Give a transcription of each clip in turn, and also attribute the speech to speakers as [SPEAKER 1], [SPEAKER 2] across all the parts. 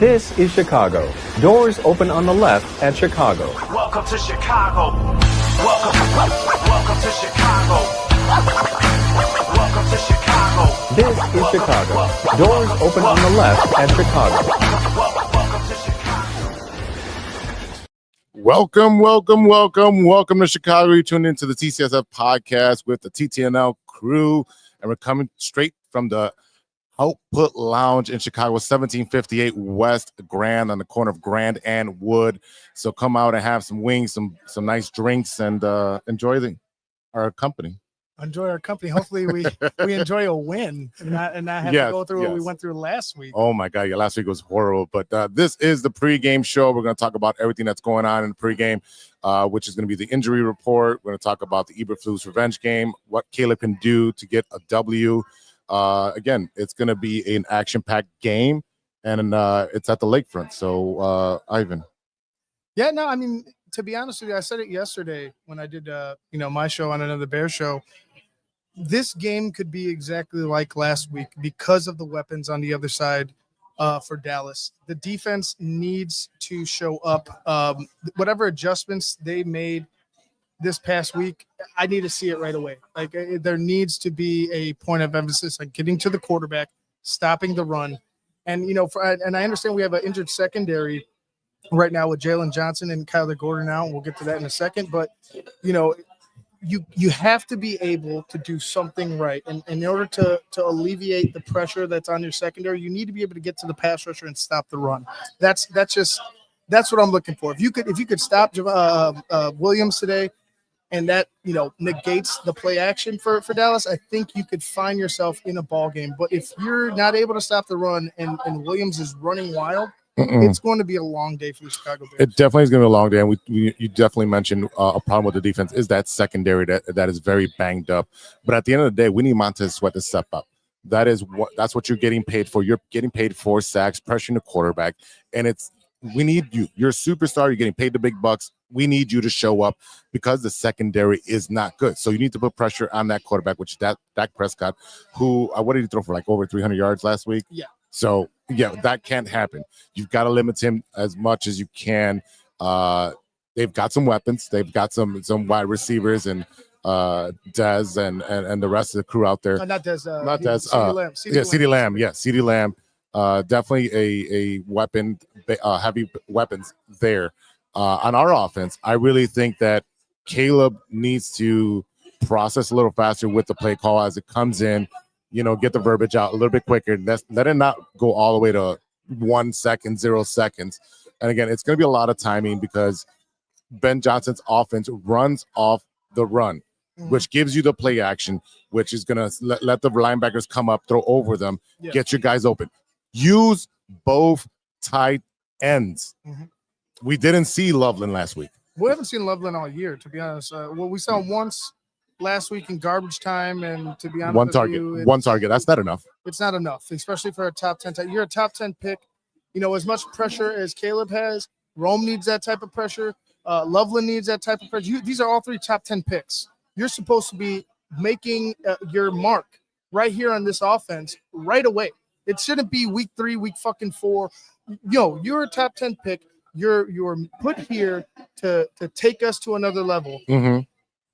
[SPEAKER 1] This is Chicago. Doors open on the left at Chicago.
[SPEAKER 2] Welcome to Chicago. Welcome to Chicago. Welcome to Chicago.
[SPEAKER 1] This is Chicago. Doors open on the left at Chicago.
[SPEAKER 2] Welcome to Chicago.
[SPEAKER 3] Welcome to Chicago. You tuned into the TCSF podcast with the TTNL crew, and we're coming straight from the Output Lounge in Chicago, 1758 West Grand, on the corner of Grand and Wood. So come out and have some wings, some nice drinks, and enjoy our company.
[SPEAKER 4] Enjoy our company. Hopefully we enjoy a win and not have to go through what we went through last week.
[SPEAKER 3] Oh my God, yeah, last week was horrible. But this is the pregame show. We're going to talk about everything that's going on in the pregame, which is going to be the injury report. We're going to talk about the Eberflus revenge game, what Caleb can do to get a W. Again, it's going to be an action-packed game, and it's at the lakefront. So, Ivan.
[SPEAKER 4] Yeah, no, I mean, to be honest with you, I said it yesterday when I did, my show on another Bear show. This game could be exactly like last week because of the weapons on the other side for Dallas. The defense needs to show up. Whatever adjustments they made this past week, I need to see it right away. Like, there needs to be a point of emphasis on getting to the quarterback, stopping the run. And, and I understand we have an injured secondary right now with Jalen Johnson and Kyler Gordon out, and we'll get to that in a second. But, you have to be able to do something right. And in order to alleviate the pressure that's on your secondary, you need to be able to get to the pass rusher and stop the run. That's what I'm looking for. If you could stop Williams today, and that, negates the play action for Dallas, I think you could find yourself in a ball game. But if you're not able to stop the run and Williams is running wild, it's going to be a long day for the Chicago Bears. It
[SPEAKER 3] definitely is going to be a long day. And you definitely mentioned a problem with the defense is that secondary that is very banged up. But at the end of the day, we need Montez Sweat to step up. That's what you're getting paid for. You're getting paid for sacks, pressuring the quarterback, and we need you. You're a superstar. You're getting paid the big bucks. We need you to show up because the secondary is not good. So you need to put pressure on that quarterback, which is Dak Prescott, who what did he throw for, like over 300 yards last week?
[SPEAKER 4] Yeah.
[SPEAKER 3] So, yeah, that can't happen. You've got to limit him as much as you can. They've got some weapons. They've got some wide receivers and Dez and the rest of the crew out there.
[SPEAKER 4] Not Dez.
[SPEAKER 3] Not Dez.
[SPEAKER 4] CeeDee Lamb.
[SPEAKER 3] CeeDee Lamb. Definitely a weapon, heavy weapons there. On our offense, I really think that Caleb needs to process a little faster with the play call as it comes in, get the verbiage out a little bit quicker. Let it not go all the way to 1 second, 0 seconds. And again, it's going to be a lot of timing because Ben Johnson's offense runs off the run, which gives you the play action, which is going to let the linebackers come up, throw over them, get your guys open. Use both tight ends. We didn't see Loveland last week.
[SPEAKER 4] We haven't seen Loveland all year, to be honest. We saw him once last week in garbage time, and to be honest,
[SPEAKER 3] one target. That's not enough.
[SPEAKER 4] It's not enough, especially for a top 10. You're a top 10 pick. As much pressure as Caleb has, Rome needs that type of pressure. Loveland needs that type of pressure. These are all three top 10 picks. You're supposed to be making your mark right here on this offense right away. It shouldn't be week 3, week fucking 4. You're a top 10 pick. You're put here to take us to another level.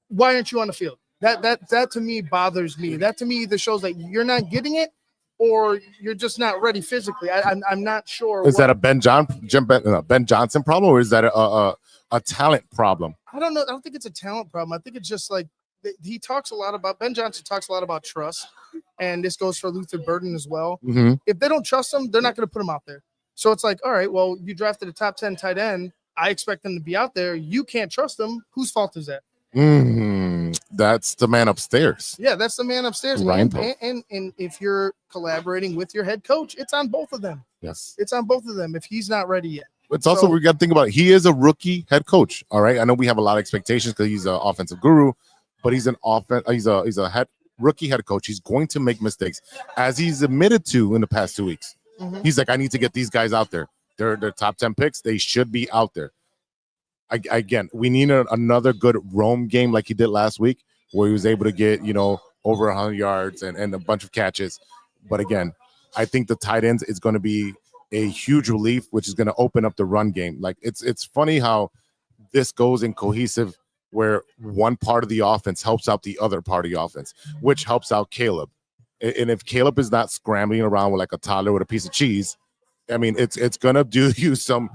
[SPEAKER 4] Why aren't you on the field? That to me bothers me. That to me either shows that you're not getting it or you're just not ready physically. I'm not sure.
[SPEAKER 3] Is that a Ben Johnson problem, or is that a talent problem?
[SPEAKER 4] I don't know. I don't think it's a talent problem. I think it's just like he talks a lot about Ben Johnson talks a lot about trust, and this goes for Luther Burden as well. If they don't trust him, they're not going to put him out there. So it's like, all right, well, you drafted a top 10 tight end. I expect them to be out there. You can't trust them. Whose fault is that?
[SPEAKER 3] That's the man upstairs.
[SPEAKER 4] Yeah, that's the man upstairs. And if you're collaborating with your head coach, it's on both of them.
[SPEAKER 3] Yes.
[SPEAKER 4] It's on both of them if he's not ready yet.
[SPEAKER 3] It's also, we got to think about it. He is a rookie head coach. All right. I know we have a lot of expectations because he's an offensive guru, but he's a rookie head coach. He's going to make mistakes, as he's admitted to in the past 2 weeks. He's like, I need to get these guys out there. They're top 10 picks. They should be out there. Again, we need another good Rome game like he did last week, where he was able to get, over 100 yards and a bunch of catches. But again, I think the tight ends is going to be a huge relief, which is going to open up the run game. Like it's funny how this goes in cohesive, where one part of the offense helps out the other part of the offense, which helps out Caleb. And if Caleb is not scrambling around with like a toddler with a piece of cheese, I mean, it's gonna do you some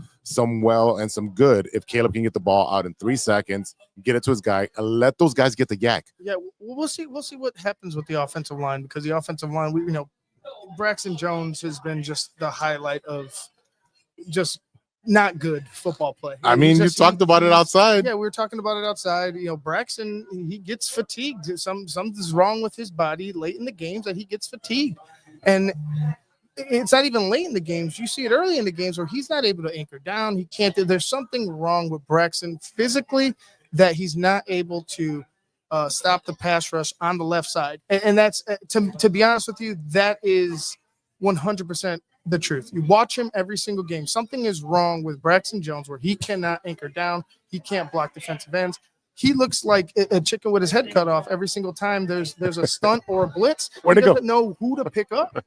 [SPEAKER 3] well and some good if Caleb can get the ball out in 3 seconds, get it to his guy, and let those guys get the yak.
[SPEAKER 4] Yeah, we'll see what happens with the offensive line, because the offensive line, Braxton Jones has been just the highlight of just not good football play.
[SPEAKER 3] I mean, you talked about it outside.
[SPEAKER 4] Yeah, we were talking about it outside. Braxton, he gets fatigued. Something's wrong with his body late in the games that he gets fatigued. And it's not even late in the games. You see it early in the games where he's not able to anchor down. He can't. There's something wrong with Braxton physically that he's not able to stop the pass rush on the left side. And that's, to be honest with you, that is 100% the truth. You watch him every single game. Something is wrong with Braxton Jones where he cannot anchor down. He can't block defensive ends. He looks like a chicken with his head cut off every single time there's a stunt or a blitz. He doesn't know who to pick up.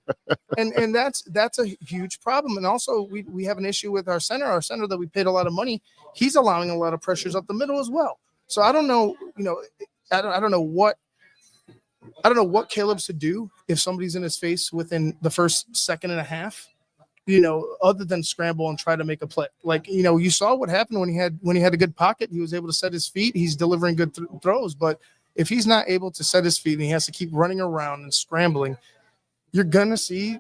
[SPEAKER 4] And that's a huge problem. And also we have an issue with our center that we paid a lot of money. He's allowing a lot of pressures up the middle as well. So I don't know, I don't know what Caleb should do if somebody's in his face within the first second and a half, other than scramble and try to make a play. Like, you saw what happened when he had a good pocket. He was able to set his feet. He's delivering good throws. But if he's not able to set his feet and he has to keep running around and scrambling, you're going to see,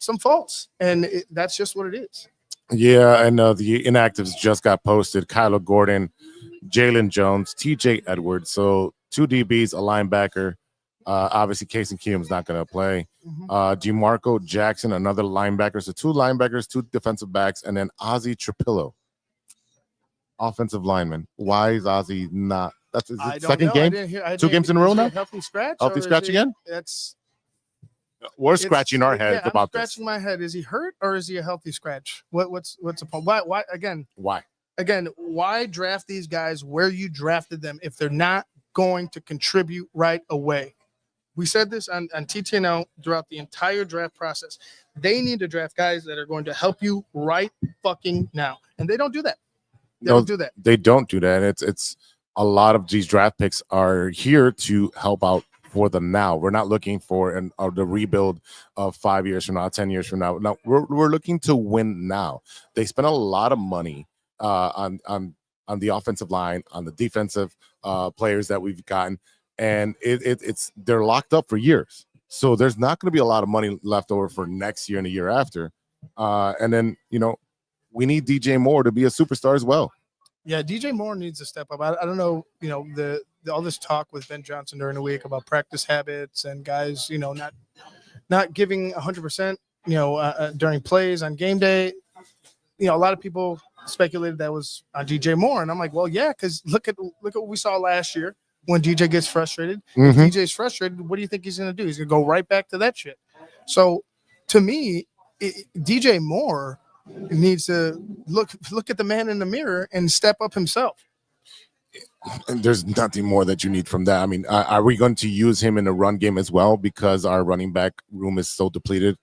[SPEAKER 4] some faults. And that's just what it is.
[SPEAKER 3] Yeah, and the inactives just got posted. Kyler Gordon, Jalen Jones, TJ Edwards. So 2 DBs, a linebacker. Obviously, Casey Keenum's not going to play. DeMarco Jackson, another linebacker. So 2 linebackers, 2 defensive backs, and then Ozzie Trapillo, offensive lineman. Why is Ozzie not? That's his second game? 2 games in a row now?
[SPEAKER 4] Healthy scratch?
[SPEAKER 3] Healthy scratch again? We're scratching our heads about this.
[SPEAKER 4] I'm scratching my head. Is he hurt or is he a healthy scratch? What's the point? Why again?
[SPEAKER 3] Why?
[SPEAKER 4] Again, why draft these guys where you drafted them if they're not going to contribute right away? We said this on TTNL throughout the entire draft process. They need to draft guys that are going to help you right fucking now. And they don't do that. They don't do that.
[SPEAKER 3] They don't do that. It's a lot of these draft picks are here to help out for the now. We're not looking for the rebuild of 5 years from now, 10 years from now. No, we're looking to win now. They spend a lot of money on the offensive line, on the defensive players that we've gotten. And they're locked up for years. So there's not going to be a lot of money left over for next year and the year after. And then, we need DJ Moore to be a superstar as well.
[SPEAKER 4] Yeah, DJ Moore needs to step up. I don't know, all this talk with Ben Johnson during the week about practice habits and guys, not giving 100%, during plays on game day. A lot of people speculated that was on DJ Moore. And I'm like, well, yeah, because look at what we saw last year. When DJ gets frustrated, if DJ's frustrated, what do you think he's going to do? He's going to go right back to that shit. So, to me, DJ Moore needs to look at the man in the mirror and step up himself.
[SPEAKER 3] And there's nothing more that you need from that. I mean, are we going to use him in the run game as well because our running back room is so depleted?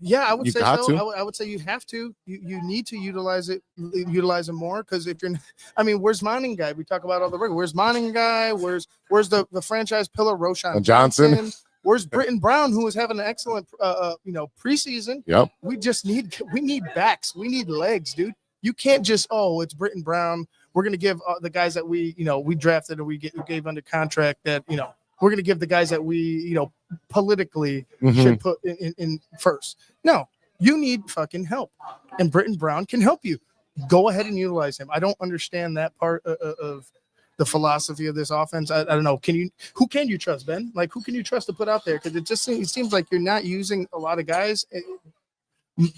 [SPEAKER 4] Yeah, I would say so. I would say you have to. You need to utilize it more because if you're, where's Monning guy? We talk about all the regular. Where's Monning guy? Where's the franchise pillar Roshan Johnson? Where's Britton Brown, who is having an excellent preseason? Yep. We need backs. We need legs, dude. You can't just it's Britton Brown. We're gonna give the guys that we drafted or we gave under contract that we're going to give the guys that we, politically should put in first. No, you need fucking help. And Britton Brown can help you. Go ahead and utilize him. I don't understand that part of the philosophy of this offense. I don't know. Who can you trust, Ben? Like, who can you trust to put out there? Because it seems like you're not using a lot of guys.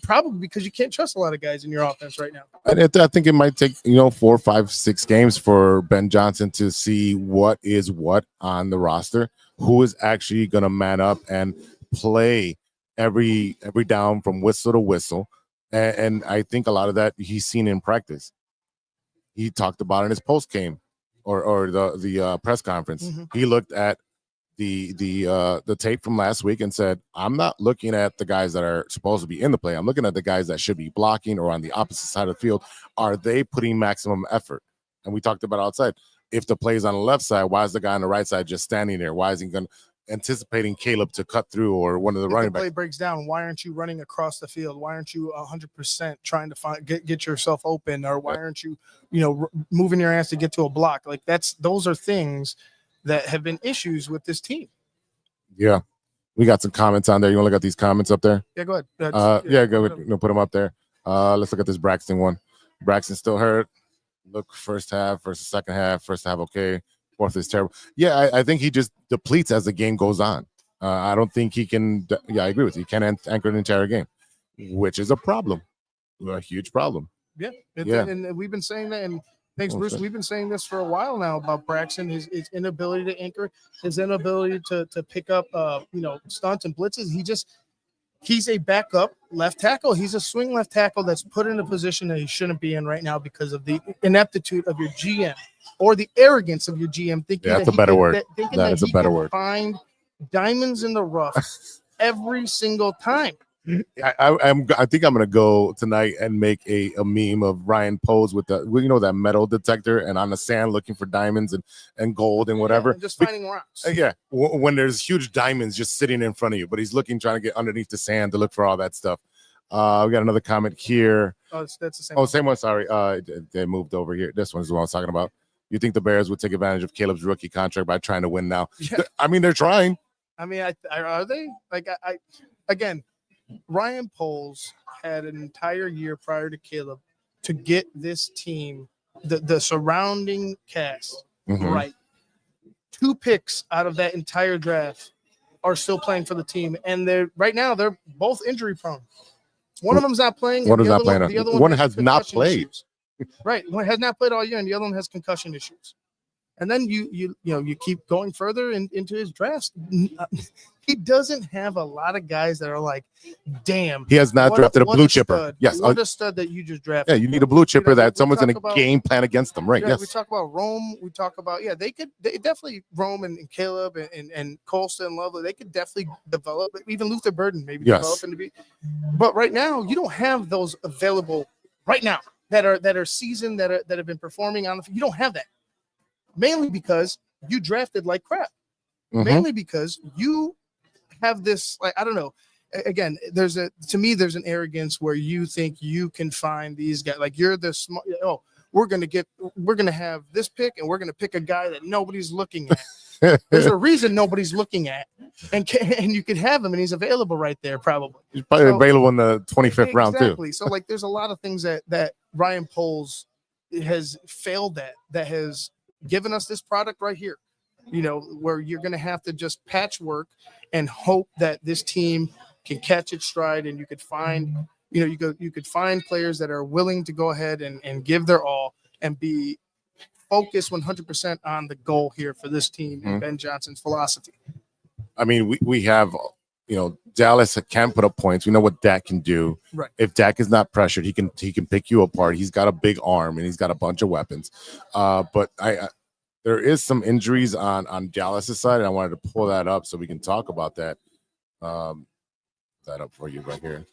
[SPEAKER 4] Probably because you can't trust a lot of guys in your offense right now.
[SPEAKER 3] I think it might take 4, 5, 6 games for Ben Johnson to see what is what on the roster, who is actually going to man up and play every down from whistle to whistle. And I think a lot of that he's seen in practice. He talked about it in his post game or the press conference. He looked at the tape from last week and said, I'm not looking at the guys that are supposed to be in the play. I'm looking at the guys that should be blocking or on the opposite side of the field. Are they putting maximum effort? And we talked about outside. If the play is on the left side, why is the guy on the right side just standing there? Why is he anticipating Caleb to cut through or one of the running backs?
[SPEAKER 4] If the play breaks down, why aren't you running across the field? Why aren't you 100% trying to get yourself open? Or why aren't you, moving your ass to get to a block? Like those are things that have been issues with this team.
[SPEAKER 3] Yeah. We got some comments on there. You want to look at these comments up there?
[SPEAKER 4] Yeah, go ahead.
[SPEAKER 3] Go ahead. Put them up there. Let's look at this Braxton one. Braxton still hurt. Look, first half versus second half. First half, okay. Fourth is terrible. Yeah, I think he just depletes as the game goes on. I don't think he can. Yeah, I agree with you. He can't anchor an entire game, which is a problem, a huge problem.
[SPEAKER 4] Yeah, and we've been saying that. And thanks, Bruce. We've been saying this for a while now about Braxton, his inability to anchor, his inability to pick up, stunts and blitzes. He's a backup left tackle. He's a swing left tackle that's put in a position that he shouldn't be in right now because of the ineptitude of your GM or the arrogance of your GM. Thinking
[SPEAKER 3] that's a better word. That is a better word.
[SPEAKER 4] Find diamonds in the rough every single time.
[SPEAKER 3] I think I'm gonna go tonight and make a meme of Ryan Pose with that metal detector and on the sand looking for diamonds and gold and whatever.
[SPEAKER 4] And just finding rocks.
[SPEAKER 3] When there's huge diamonds just sitting in front of you, but he's trying to get underneath the sand to look for all that stuff. We got another comment here.
[SPEAKER 4] Oh, that's the same.
[SPEAKER 3] Oh, same one. Sorry, they moved over here. This one's the one I was talking about. You think the Bears would take advantage of Caleb's rookie contract by trying to win now?
[SPEAKER 4] Yeah.
[SPEAKER 3] I mean, they're trying.
[SPEAKER 4] I mean, are they? Again. Ryan Poles had an entire year prior to Caleb to get this team, the surrounding cast, right. 2 picks out of that entire draft are still playing for the team, and they're both injury prone. One of them's not playing.
[SPEAKER 3] One is not playing. The other one has not played.
[SPEAKER 4] Issues. Right, one has not played all year, and the other one has concussion issues. And then you keep going further into his drafts. He doesn't have a lot of guys that are like, damn.
[SPEAKER 3] He has not drafted a blue chipper.
[SPEAKER 4] Stud.
[SPEAKER 3] Yes,
[SPEAKER 4] what a stud that you just drafted.
[SPEAKER 3] Yeah, you need a blue chipper that someone's going to game plan against them, right? Yes.
[SPEAKER 4] We talk about Rome. We talk about they definitely Rome and Caleb and Colston and Lovely. They could definitely develop. Even Luther Burden maybe develop into be. But right now you don't have those available right now that are seasoned that have been performing on the. You don't have that. Mainly because you drafted like crap. Mainly because you have this, I don't know. Again, there's an arrogance where you think you can find these guys. Like you're the smart. Oh, we're gonna have this pick, and we're gonna pick a guy that nobody's looking at. There's a reason nobody's looking at, and you could have him, and he's available right there. Probably
[SPEAKER 3] he's probably available in the 25th round too.
[SPEAKER 4] Exactly. So there's a lot of things that Ryan Poles has failed at that has given us this product right here, where you're going to have to just patchwork and hope that this team can catch its stride, and you could find, you could find players that are willing to go ahead and give their all and be focused 100% on the goal here for this team and Ben Johnson's philosophy. I
[SPEAKER 3] mean, we have, Dallas can put up points. We know what Dak can do.
[SPEAKER 4] Right. If
[SPEAKER 3] Dak is not pressured, he can pick you apart. He's got a big arm and he's got a bunch of weapons. But there is some injuries on Dallas's side, and I wanted to pull that up so we can talk about that. That up for you right here.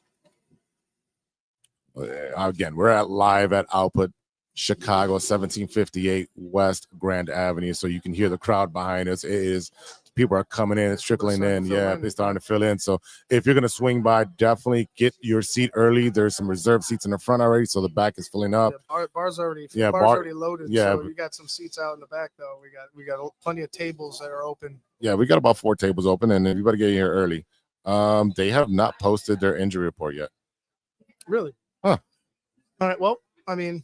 [SPEAKER 3] Again, we're live at Output Chicago, 1758 West Grand Avenue, so you can hear the crowd behind us. It is. People are coming in, it's trickling in. Yeah, they're starting to fill in. So if you're going to swing by, definitely get your seat early. There's some reserved seats in the front already, so the back is filling up.
[SPEAKER 4] Yeah, bar's already loaded.
[SPEAKER 3] Yeah,
[SPEAKER 4] so we got some seats out in the back, though. We got plenty of tables that are open.
[SPEAKER 3] Yeah, we got about 4 tables open, and everybody get here early. They have not posted their injury report yet.
[SPEAKER 4] Really?
[SPEAKER 3] Huh.
[SPEAKER 4] All right, well, I mean,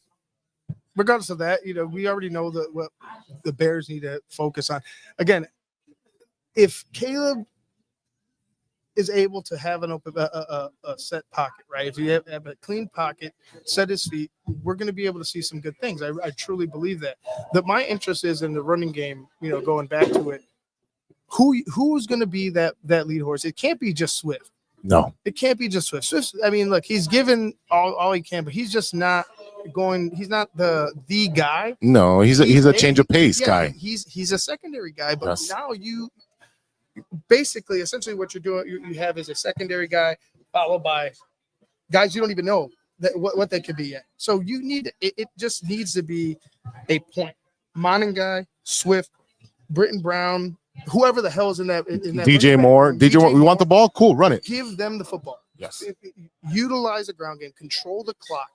[SPEAKER 4] regardless of that, we already know what the Bears need to focus on. Again, if Caleb is able to have an open a set pocket, right? If you have a clean pocket, set his feet, we're going to be able to see some good things. I truly believe that. My interest is in the running game. Going back to it, who's going to be that lead horse? It can't be just Swift.
[SPEAKER 3] No,
[SPEAKER 4] it can't be just Swift. Swift. I mean, look, he's given all he can, but he's just not going. He's not the guy.
[SPEAKER 3] No, he's a change of pace guy.
[SPEAKER 4] He's a secondary guy, but now basically, essentially what you're doing, you have is a secondary guy followed by guys you don't even know what they could be yet. So you need it just needs to be a point. Monangai, Swift, Britton Brown, whoever the hell is in that
[SPEAKER 3] DJ Moore. DJ Moore, we want the ball? Cool, run it.
[SPEAKER 4] Give them the football.
[SPEAKER 3] Yes.
[SPEAKER 4] Utilize the ground game, control the clock.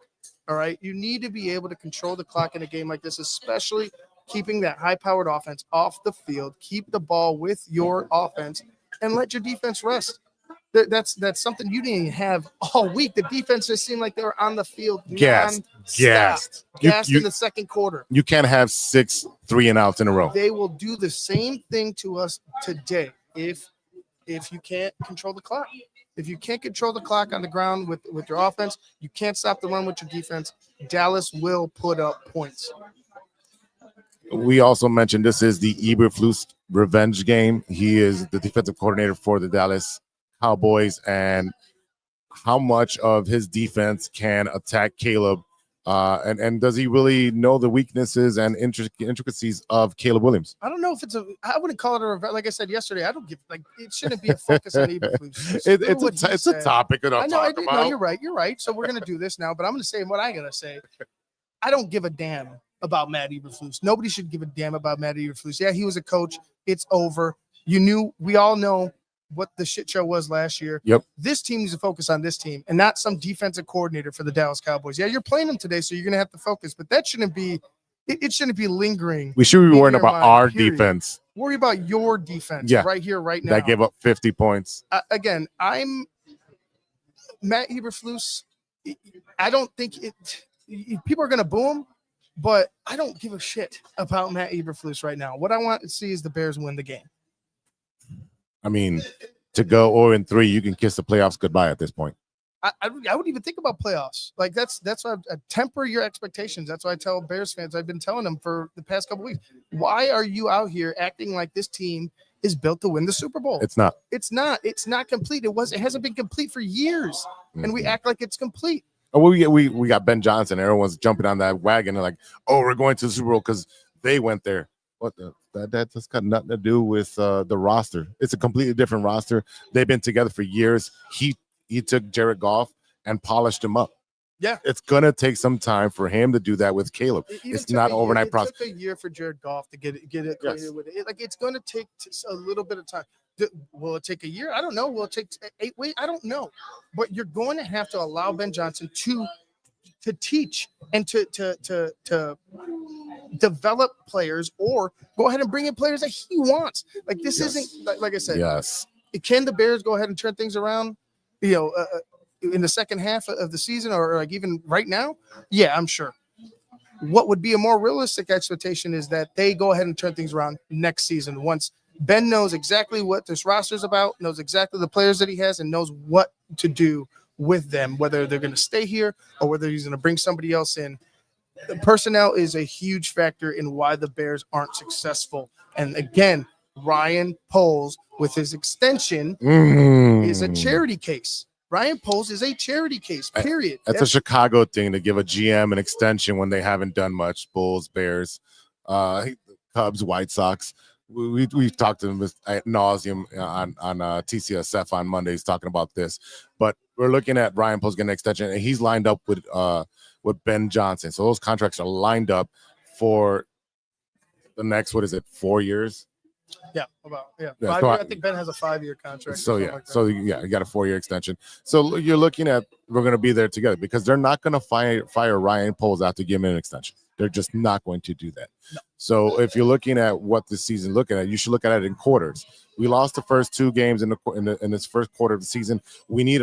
[SPEAKER 4] All right. You need to be able to control the clock in a game like this, especially keeping that high-powered offense off the field. Keep the ball with your offense and let your defense rest. That's something you didn't have all week. The defense just seemed like they were on the field
[SPEAKER 3] gassed
[SPEAKER 4] in the second quarter.
[SPEAKER 3] You can't have 6 3-and-outs in a row.
[SPEAKER 4] They will do the same thing to us today if you can't control the clock. If you can't control the clock on the ground with your offense, you can't stop the run with your defense. Dallas will put up points.
[SPEAKER 3] We also mentioned this is the Eberflus revenge game. He is the defensive coordinator for the Dallas Cowboys, and how much of his defense can attack Caleb, and does he really know the weaknesses and intricacies of Caleb Williams?
[SPEAKER 4] I don't know if I wouldn't call it a revenge. Like I said yesterday, I don't give it shouldn't be a focus on Eberflus.
[SPEAKER 3] It's a topic that I'll talk about.
[SPEAKER 4] No, you're right. So we're gonna do this now, but I'm gonna say what I gotta say. I don't give a damn about Matt Eberflus. Nobody should give a damn about Matt Eberflus. Yeah, he was a coach. It's over. We all know what the shit show was last year.
[SPEAKER 3] Yep.
[SPEAKER 4] This team needs to focus on this team and not some defensive coordinator for the Dallas Cowboys. Yeah, you're playing them today, so you're gonna have to focus, but that shouldn't be it shouldn't be lingering.
[SPEAKER 3] We should be worrying about our defense.
[SPEAKER 4] Worry about your defense right here, right now.
[SPEAKER 3] That gave up 50 points.
[SPEAKER 4] Again, I'm Matt Eberflus. I don't think people are gonna boo him, but I don't give a shit about Matt Eberflus right now. What I want to see is the Bears win the game.
[SPEAKER 3] I mean, to go 0-3, you can kiss the playoffs goodbye at this point.
[SPEAKER 4] I wouldn't even think about playoffs. Like that's why I temper your expectations. That's why I tell Bears fans. I've been telling them for the past couple weeks. Why are you out here acting like this team is built to win the Super Bowl?
[SPEAKER 3] It's not.
[SPEAKER 4] It's not. It's not complete. It hasn't been complete for years, and we act like it's complete.
[SPEAKER 3] Oh, we got Ben Johnson. Everyone's jumping on that wagon. They're like, oh, we're going to the Super Bowl because they went there. What that just got nothing to do with the roster. It's a completely different roster. They've been together for years. He took Jared Goff and polished him up.
[SPEAKER 4] Yeah,
[SPEAKER 3] it's gonna take some time for him to do that with Caleb. It's not overnight process.
[SPEAKER 4] It took a year for Jared Goff to get it
[SPEAKER 3] yes.
[SPEAKER 4] with it. Like it's going to take a little bit of time. Will it take a year? I don't know. Will it take 8 weeks? I don't know. But you're going to have to allow Ben Johnson to teach and to develop players, or go ahead and bring in players that he wants. Like this isn't like I said.
[SPEAKER 3] Yes.
[SPEAKER 4] Can the Bears go ahead and turn things around? In the second half of the season, or like even right now? Yeah, I'm sure. What would be a more realistic expectation is that they go ahead and turn things around next season once Ben knows exactly what this roster is about, knows exactly the players that he has, and knows what to do with them, whether they're going to stay here or whether he's going to bring somebody else in. The personnel is a huge factor in why the Bears aren't successful. And again, Ryan Poles with his extension is a charity case. Ryan Poles is a charity case, period.
[SPEAKER 3] That's a Chicago thing to give a GM an extension when they haven't done much. Bulls, Bears, Cubs, White Sox. We've talked to them ad nauseum on TCSF on Mondays talking about this. But we're looking at Ryan Poles getting an extension, and he's lined up with Ben Johnson. So those contracts are lined up for the next, 4 years?
[SPEAKER 4] Yeah, about 5
[SPEAKER 3] so
[SPEAKER 4] years. I think Ben has a 5-year contract.
[SPEAKER 3] So you got a 4-year extension. So you're looking at we're going to be there together because they're not going to fire Ryan Poles out to give him an extension. They're just not going to do that. No. So if you're looking at what this season looking at, you should look at it in quarters. We lost the first 2 games in this first quarter of the season. We need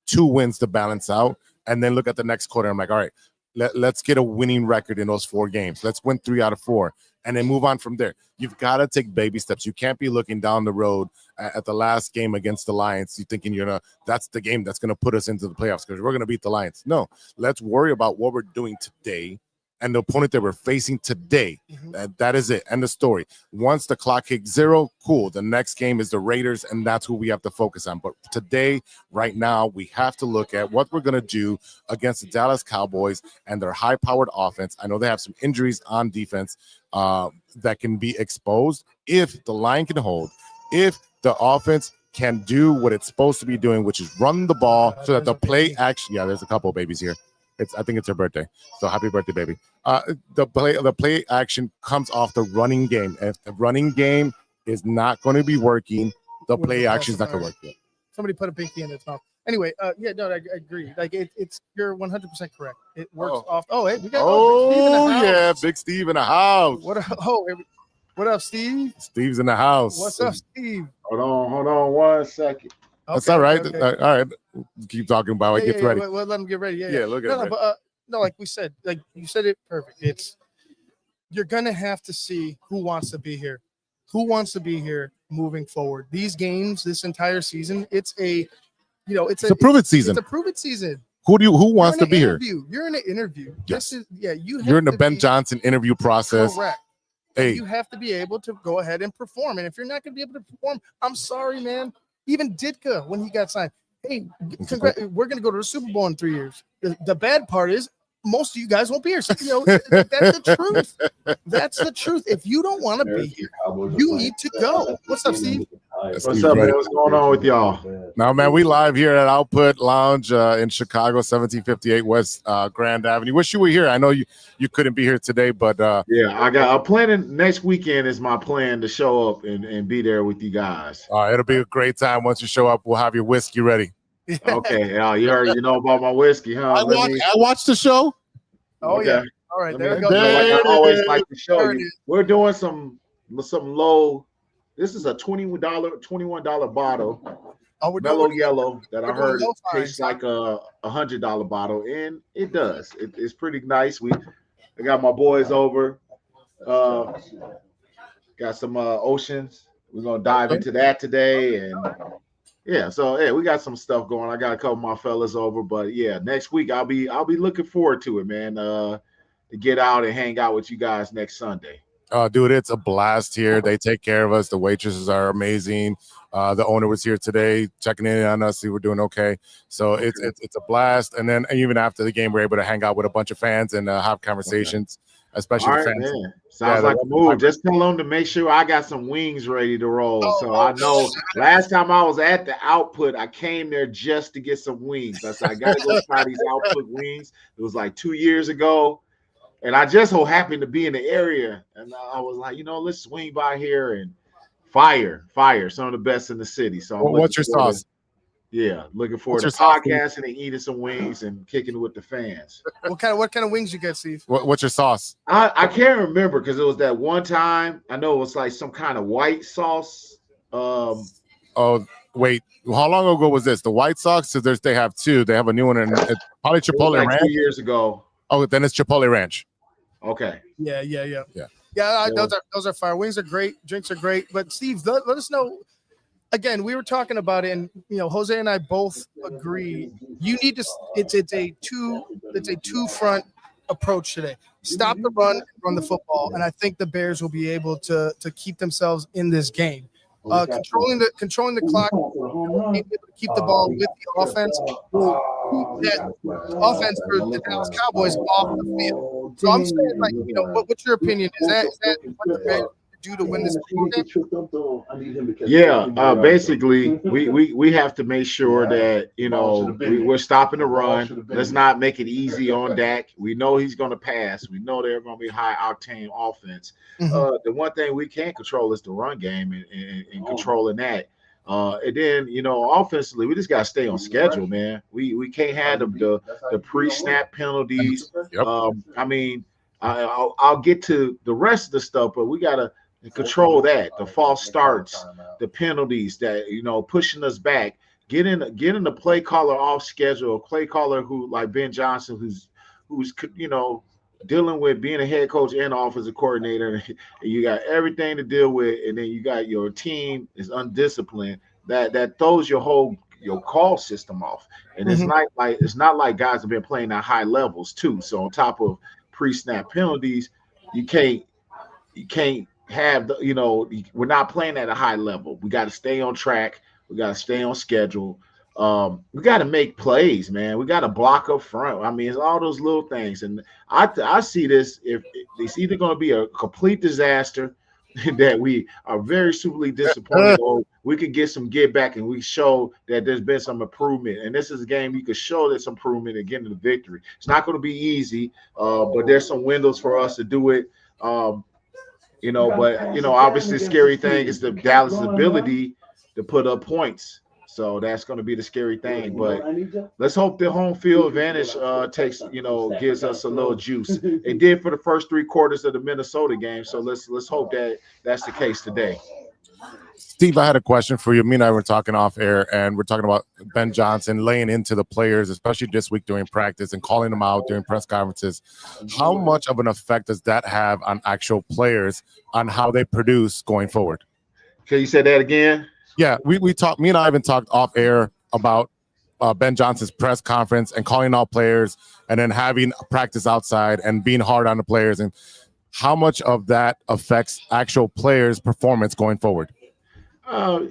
[SPEAKER 3] 2 wins to balance out, and then look at the next quarter. I'm like, all right, let's get a winning record in those 4 games. Let's win 3 out of 4. And then move on from there. You've got to take baby steps. You can't be looking down the road at the last game against the Lions. You're thinking that's the game that's going to put us into the playoffs because we're going to beat the Lions. No, let's worry about what we're doing today and the opponent that we're facing today. That is it. End of story. Once the clock hits 0, cool. The next game is the Raiders, and that's who we have to focus on. But today, right now, we have to look at what we're going to do against the Dallas Cowboys and their high-powered offense. I know they have some injuries on defense that can be exposed. If the line can hold, if the offense can do what it's supposed to be doing, which is run the ball so that the play action. Yeah, there's a couple of babies here. I think it's her birthday. So happy birthday, baby. The play action comes off the running game. If the running game is not going to be working, the play action is not going to work.
[SPEAKER 4] Somebody put a pinky in its mouth. Anyway, yeah, no, I agree. Like it's you're 100% correct. It works off. Oh, hey, we got
[SPEAKER 3] Big Steve in the house.
[SPEAKER 4] What up, Steve?
[SPEAKER 3] Steve's in the house.
[SPEAKER 4] What's up, Steve?
[SPEAKER 5] Hold on 1 second.
[SPEAKER 3] That's all right. Okay. All right. Keep talking about it. Get ready.
[SPEAKER 4] We'll let him get ready.
[SPEAKER 3] Yeah, look at it.
[SPEAKER 4] No, like we said, like you said it perfect. You're gonna have to see who wants to be here. Who wants to be here moving forward? These games, this entire season, it's a prove it season. It's a prove it season.
[SPEAKER 3] Who wants to be here?
[SPEAKER 4] You're in an interview.
[SPEAKER 3] Yes.
[SPEAKER 4] You're
[SPEAKER 3] in the Ben Johnson interview process.
[SPEAKER 4] Correct.
[SPEAKER 3] Hey,
[SPEAKER 4] you have to be able to go ahead and perform. And if you're not going to be able to perform, I'm sorry, man. Even Ditka, when he got signed, hey, we're going to go to the Super Bowl in 3 years. The bad part is most of you guys won't be here. So, that's the truth. That's the truth. If you don't want to be here, you need to go. What's up, Steve?
[SPEAKER 5] What's up, man? What's going on with y'all?
[SPEAKER 3] Now, man, we live here at Output Lounge in Chicago, 1758 West Grand Avenue. Wish you were here. I know you couldn't be here today, but
[SPEAKER 5] yeah, I'm planning next weekend is my plan to show up and be there with you guys.
[SPEAKER 3] It'll be a great time. Once you show up, we'll have your whiskey ready.
[SPEAKER 5] Okay, you know about my whiskey, huh?
[SPEAKER 3] I watched the show.
[SPEAKER 4] Oh okay. Yeah. All right, there we go.
[SPEAKER 5] Like I always like to show you. We're doing some low. This is a $21 bottle. Mellow Yellow that I heard tastes like a $100 bottle, and it does. It's pretty nice. I got my boys over. Got some Oceans. We're gonna dive into that today, and yeah. So yeah, we got some stuff going. I got a couple of my fellas over, but yeah, next week I'll be looking forward to it, man. To get out and hang out with you guys next Sunday.
[SPEAKER 3] Dude, it's a blast here. They take care of us. The waitresses are amazing. The owner was here today checking in on us, see we're doing okay. So it's a blast. And then even after the game, we're able to hang out with a bunch of fans and have conversations, especially the fans.
[SPEAKER 5] Man. Sounds like a move. Just tell them to make sure I got some wings ready to roll. So I know last time I was at the Output, I came there just to get some wings. I said, I got to go try these Output wings. It was like 2 years ago. And I just so happened to be in the area, and I was like, let's swing by here and fire, some of the best in the city. So,
[SPEAKER 3] what's your sauce?
[SPEAKER 5] Looking forward to podcasting and eating some wings and kicking it with the fans.
[SPEAKER 4] What kind of wings you get, Steve?
[SPEAKER 3] What's your sauce?
[SPEAKER 5] I can't remember because it was that one time. I know it was like some kind of white sauce.
[SPEAKER 3] Oh wait, how long ago was this? The White Sox? So they have two. They have a new one, and it's probably Chipotle Ranch.
[SPEAKER 5] 2 years ago.
[SPEAKER 3] Oh, then it's Chipotle Ranch.
[SPEAKER 5] Okay.
[SPEAKER 4] Yeah. Those are fire. Wings are great. Drinks are great. But Steve, let us know. Again, we were talking about it, and Jose and I both agree. You need to. It's a two front approach today. Stop the run, run the football, and I think the Bears will be able to keep themselves in this game. Controlling the clock, being able to keep the ball with the offense will keep that offense for the Dallas Cowboys off the field. So I'm saying, what's your opinion? Is that what the Bears do to win this game?
[SPEAKER 5] Yeah, basically, we have to make sure that we're stopping the run. Let's not make it easy on Dak. We know he's going to pass. We know they're going to be high octane offense. Mm-hmm. The one thing we can't control is the run game and controlling that. And then offensively, we just got to stay on schedule, man. We can't have the pre-snap penalties. Yep. I'll get to the rest of the stuff, but we got to control that, the false starts, the penalties that pushing us back, getting the play caller off schedule, a play caller who like Ben Johnson, who's dealing with being a head coach and offensive coordinator, and you got everything to deal with, and then you got your team is undisciplined, that throws your call system off. And it's not like guys have been playing at high levels too. So on top of pre-snap penalties, you can't have we're not playing at a high level. We got to stay on track. We got to stay on schedule. We got to make plays, man. We got to block up front. I mean, it's all those little things. And I see this, if it's either going to be a complete disaster that we are very superly disappointed, or we could get some get back and we show that there's been some improvement. And this is a game you could show this improvement and get the victory. It's not going to be easy, but there's some windows for us to do it. But obviously the scary thing is the Dallas' ability to put up points. So that's going to be the scary thing. But let's hope the home field advantage gives us a little juice. It did for the first 3 quarters of the Minnesota game. So let's hope that that's the case today.
[SPEAKER 3] Steve, I had a question for you. Me and I were talking off air, and we're talking about Ben Johnson laying into the players, especially this week during practice and calling them out during press conferences. How much of an effect does that have on actual players on how they produce going forward?
[SPEAKER 5] Can you say that again?
[SPEAKER 3] Yeah, we talked. Me and I even talked off air about Ben Johnson's press conference and calling out players, and then having practice outside and being hard on the players, and how much of that affects actual players' performance going forward.
[SPEAKER 5] I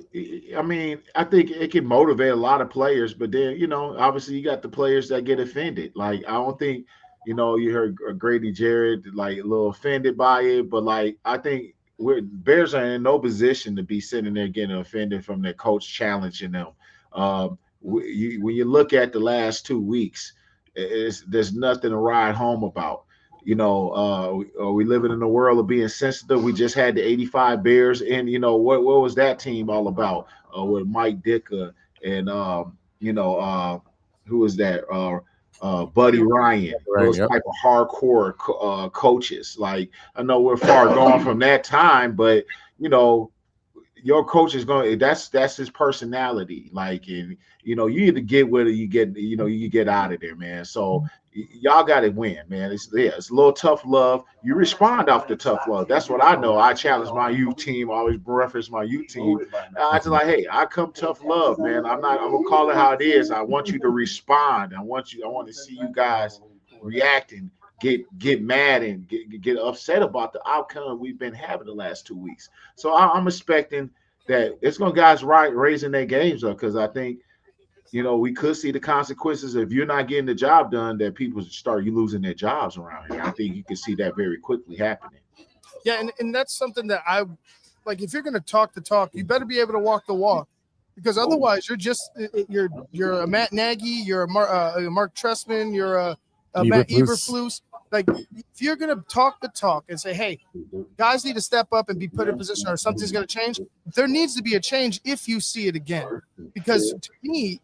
[SPEAKER 5] think it can motivate a lot of players, but then, obviously you got the players that get offended. Like, I don't think, you heard Grady Jarrett, like, a little offended by it, but, like, I think Bears are in no position to be sitting there getting offended from their coach challenging them. When you look at the last 2 weeks, there's nothing to ride home about. Are we living in a world of being sensitive? We just had the 85 Bears, and what was that team all about? With Mike Ditka and who was that? Buddy Ryan, those type of hardcore coaches. Like, I know we're far gone from that time, but your coach is going. That's his personality. Like, and you either get with it, you get out of there, man. So y'all got to win, man. It's a little tough love. You respond off the tough love. That's what I know. I challenge my youth team. I always reference my youth team. I just like, hey, I come tough love, man. I'm gonna call it how it is. I want you to respond. I want to see you guys react and get mad and get upset about the outcome we've been having the last 2 weeks. So I'm expecting that it's going to guys raising their games up, because I think we could see the consequences if you're not getting the job done, that people start losing their jobs around here. I think you can see that very quickly happening.
[SPEAKER 4] Yeah, and that's something that I like. If you're going to talk the talk, you better be able to walk the walk, because otherwise you're a Matt Nagy, you're a Mark Trestman, you're a Matt Eberflus. Like, if you're going to talk the talk and say, hey, guys need to step up and be put in position or something's going to change, there needs to be a change if you see it again. Because to me,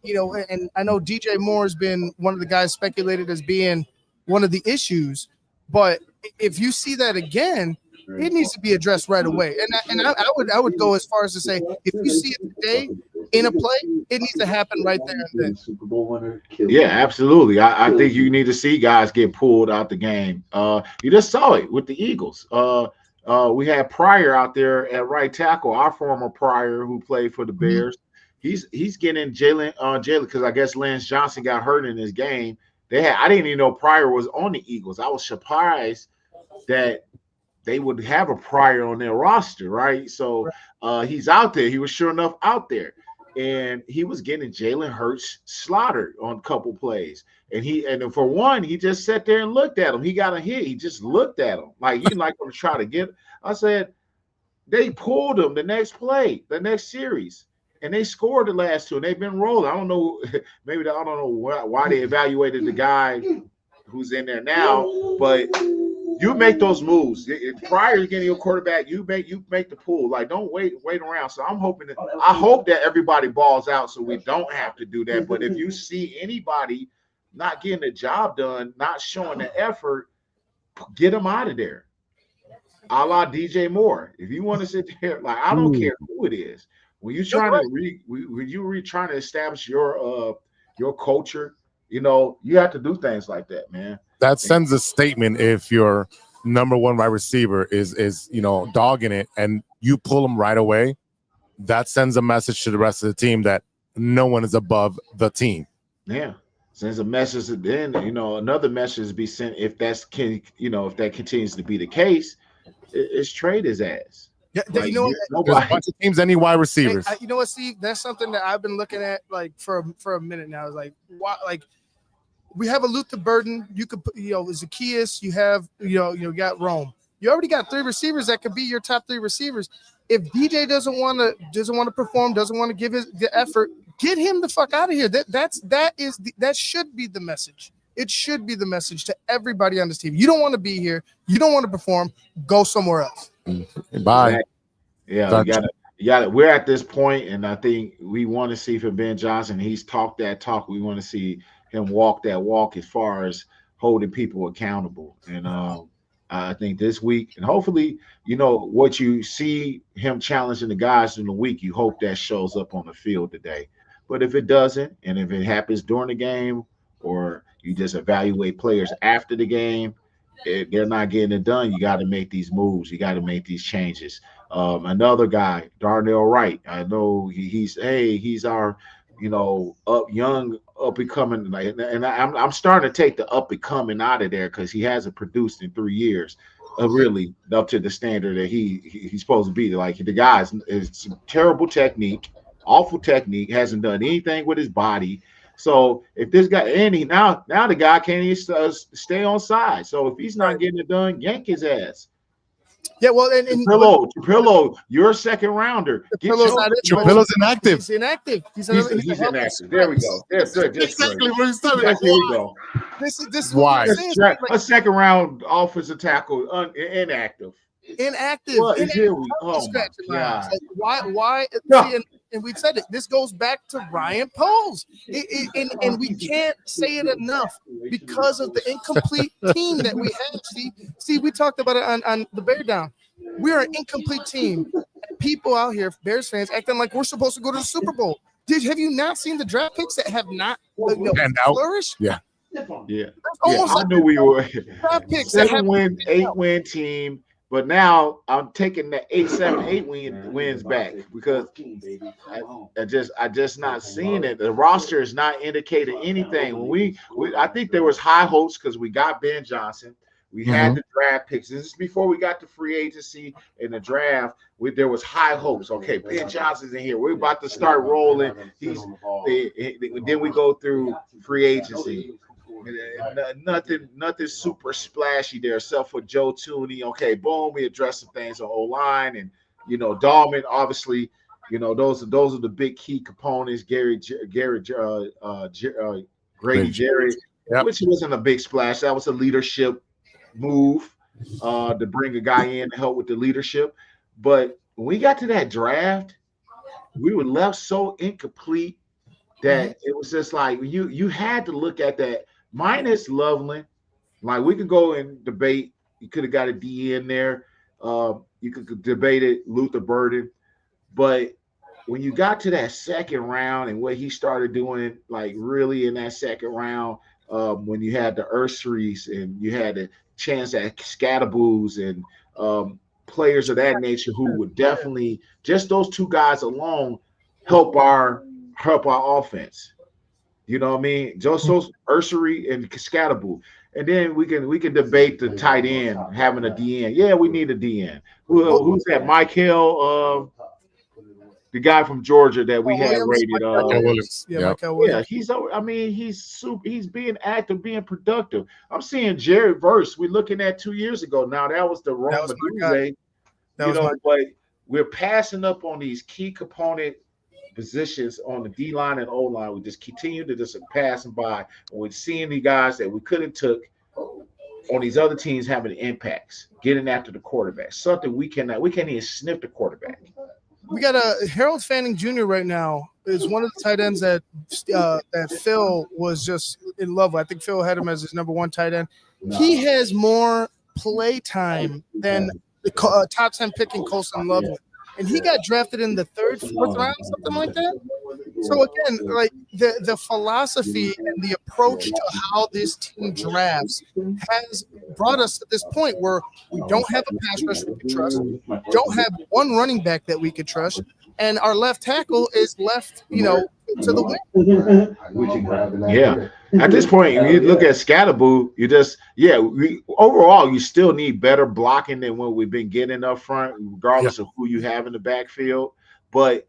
[SPEAKER 4] and I know DJ Moore has been one of the guys speculated as being one of the issues, but if you see that again, it needs to be addressed right away. And I would go as far as to say, if you see it today in a play, it needs to happen right there and then.
[SPEAKER 6] Super Bowl winner.
[SPEAKER 5] Yeah, absolutely. I think you need to see guys get pulled out the game. You just saw it with the Eagles. We had Pryor out there at right tackle, our former Pryor who played for the Bears. He's getting Jalen because I guess Lance Johnson got hurt in his game. I didn't even know Pryor was on the Eagles. I was surprised that they would have a Pryor on their roster, right? So he's out there. He was sure enough out there. And he was getting Jalen Hurts slaughtered on a couple plays. And for one, he just sat there and looked at him. He got a hit. He just looked at him. Like, he like to try to get. I said, they pulled him the next play, the next series. And they scored the last two. And they've been rolling. I don't know. Maybe I don't know why they evaluated the guy who's in there now. But you make those moves. Prior to getting your quarterback, you make the pull. Like, don't wait around. So I hope that everybody balls out so we don't have to do that. But if you see anybody not getting the job done, not showing the effort, get them out of there. A la DJ Moore. If you want to sit there, like, I don't care who it is. When you're trying trying to establish your culture, you have to do things like that, man.
[SPEAKER 3] That sends a statement if your number one wide receiver is dogging it and you pull him right away. That sends a message to the rest of the team that no one is above the team.
[SPEAKER 5] Yeah, sends a message. Then another message to be sent if that continues to be the case, is trade his ass.
[SPEAKER 4] Yeah,
[SPEAKER 5] like,
[SPEAKER 3] nobody. A bunch of teams, any wide receivers.
[SPEAKER 4] You know what, Steve? That's something that I've been looking at like for a minute now. Like, why? Like, we have a Luther Burden. You could put, Zacchaeus. You have, you got Rome. You already got 3 receivers that could be your top 3 receivers. If DJ doesn't want to perform, doesn't want to give the effort, get him the fuck out of here. That should be the message. It should be the message to everybody on this team. You don't want to be here. You don't want to perform. Go somewhere else.
[SPEAKER 3] Bye.
[SPEAKER 5] Yeah, you got it. We're at this point, and I think we want to see from Ben Johnson. He's talked that talk. We want to see him walk that walk as far as holding people accountable. And I think this week, and hopefully, what you see him challenging the guys in the week, you hope that shows up on the field today. But if it doesn't, and if it happens during the game, or you just evaluate players after the game, if they're not getting it done, you got to make these moves. You got to make these changes. Another guy, Darnell Wright. I know he's our, young up and coming, and I'm starting to take the up and coming out of there because he hasn't produced in 3 years, really up to the standard that he's supposed to be. Like the guy is terrible technique, awful technique, hasn't done anything with his body. So if this guy, and now the guy can't even stay on side. So if he's not getting it done, yank his ass.
[SPEAKER 4] Yeah, well, and
[SPEAKER 5] Trapillo, you're a second rounder.
[SPEAKER 3] Trapillo's inactive.
[SPEAKER 4] He's inactive. He's
[SPEAKER 5] inactive. There we go. There's
[SPEAKER 3] Exactly what he's talking
[SPEAKER 5] there
[SPEAKER 3] about.
[SPEAKER 5] we go.
[SPEAKER 4] This is
[SPEAKER 3] Why?
[SPEAKER 5] A second round offensive tackle, inactive.
[SPEAKER 4] Inactive.
[SPEAKER 5] What? Here we go. Oh my God.
[SPEAKER 4] Why?
[SPEAKER 5] No.
[SPEAKER 4] See, and we've said it. This goes back to Ryan Poles, and we can't say it enough because of the incomplete team that we have. See, we talked about it on the Bear Down. We're an incomplete team. People out here, Bears fans, acting like we're supposed to go to the Super Bowl. Have you not seen the draft picks that have not flourished?
[SPEAKER 3] Yeah.
[SPEAKER 5] I knew we were
[SPEAKER 4] draft picks
[SPEAKER 5] 7-win, 8-win team. But now I'm taking the 8 wins back because I just not seeing it. The roster is not indicating anything. When I think there was high hopes because we got Ben Johnson. We had the draft picks. This is before we got the free agency and the draft. There was high hopes. Okay, Ben Johnson's in here. We're about to start rolling. Then we go through free agency. Nothing super splashy there except for Joe Tooney. Okay, boom, we address some things on O-line and Dahlman, obviously, those are the big key components. Grady Jarrett, which wasn't a big splash. That was a leadership move to bring a guy in to help with the leadership. But when we got to that draft, we were left so incomplete that it was just like you had to look at that. Minus Loveland, like we could go and debate. You could have got a D in there. You could debate it, Luther Burden. But when you got to that second round and what he started doing, like really in that second round, when you had the Urseries and you had a chance at Scataboos and players of that nature who would definitely, just those two guys alone, help our offense. You know what I mean? Just those Ursery and Scatterboo. And then we can debate the tight end having a DN. Yeah, we need a DN. Who's that? Mike Hill, the guy from Georgia that we had rated. He's being active, being productive. I'm seeing Jared Verse. We're looking at 2 years ago. Now that was the wrong Medusa, but we're passing up on these key component positions on the D line and O line. We just continue to just passing by, and we're seeing the guys that we could have took on these other teams having impacts, getting after the quarterback. Something we can't even sniff the quarterback.
[SPEAKER 4] We got Harold Fanning Jr. right now is one of the tight ends that Phil was just in love with. I think Phil had him as his number 1 tight end. He has more play time than the top 10 pick in Colson Loveland. And he got drafted in the 3rd, 4th round, something like that. So again, like the philosophy and the approach to how this team drafts has brought us to this point where we don't have a pass rush we can trust, don't have one running back that we could trust, and our left tackle is left, to the wind.
[SPEAKER 5] Yeah. At this point, when you look at Scatterboo, overall, you still need better blocking than what we've been getting up front, regardless of who you have in the backfield. But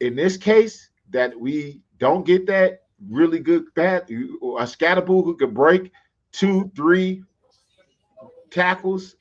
[SPEAKER 5] in this case, that we don't get that really good a Scatterboo who could break 2-3 tackles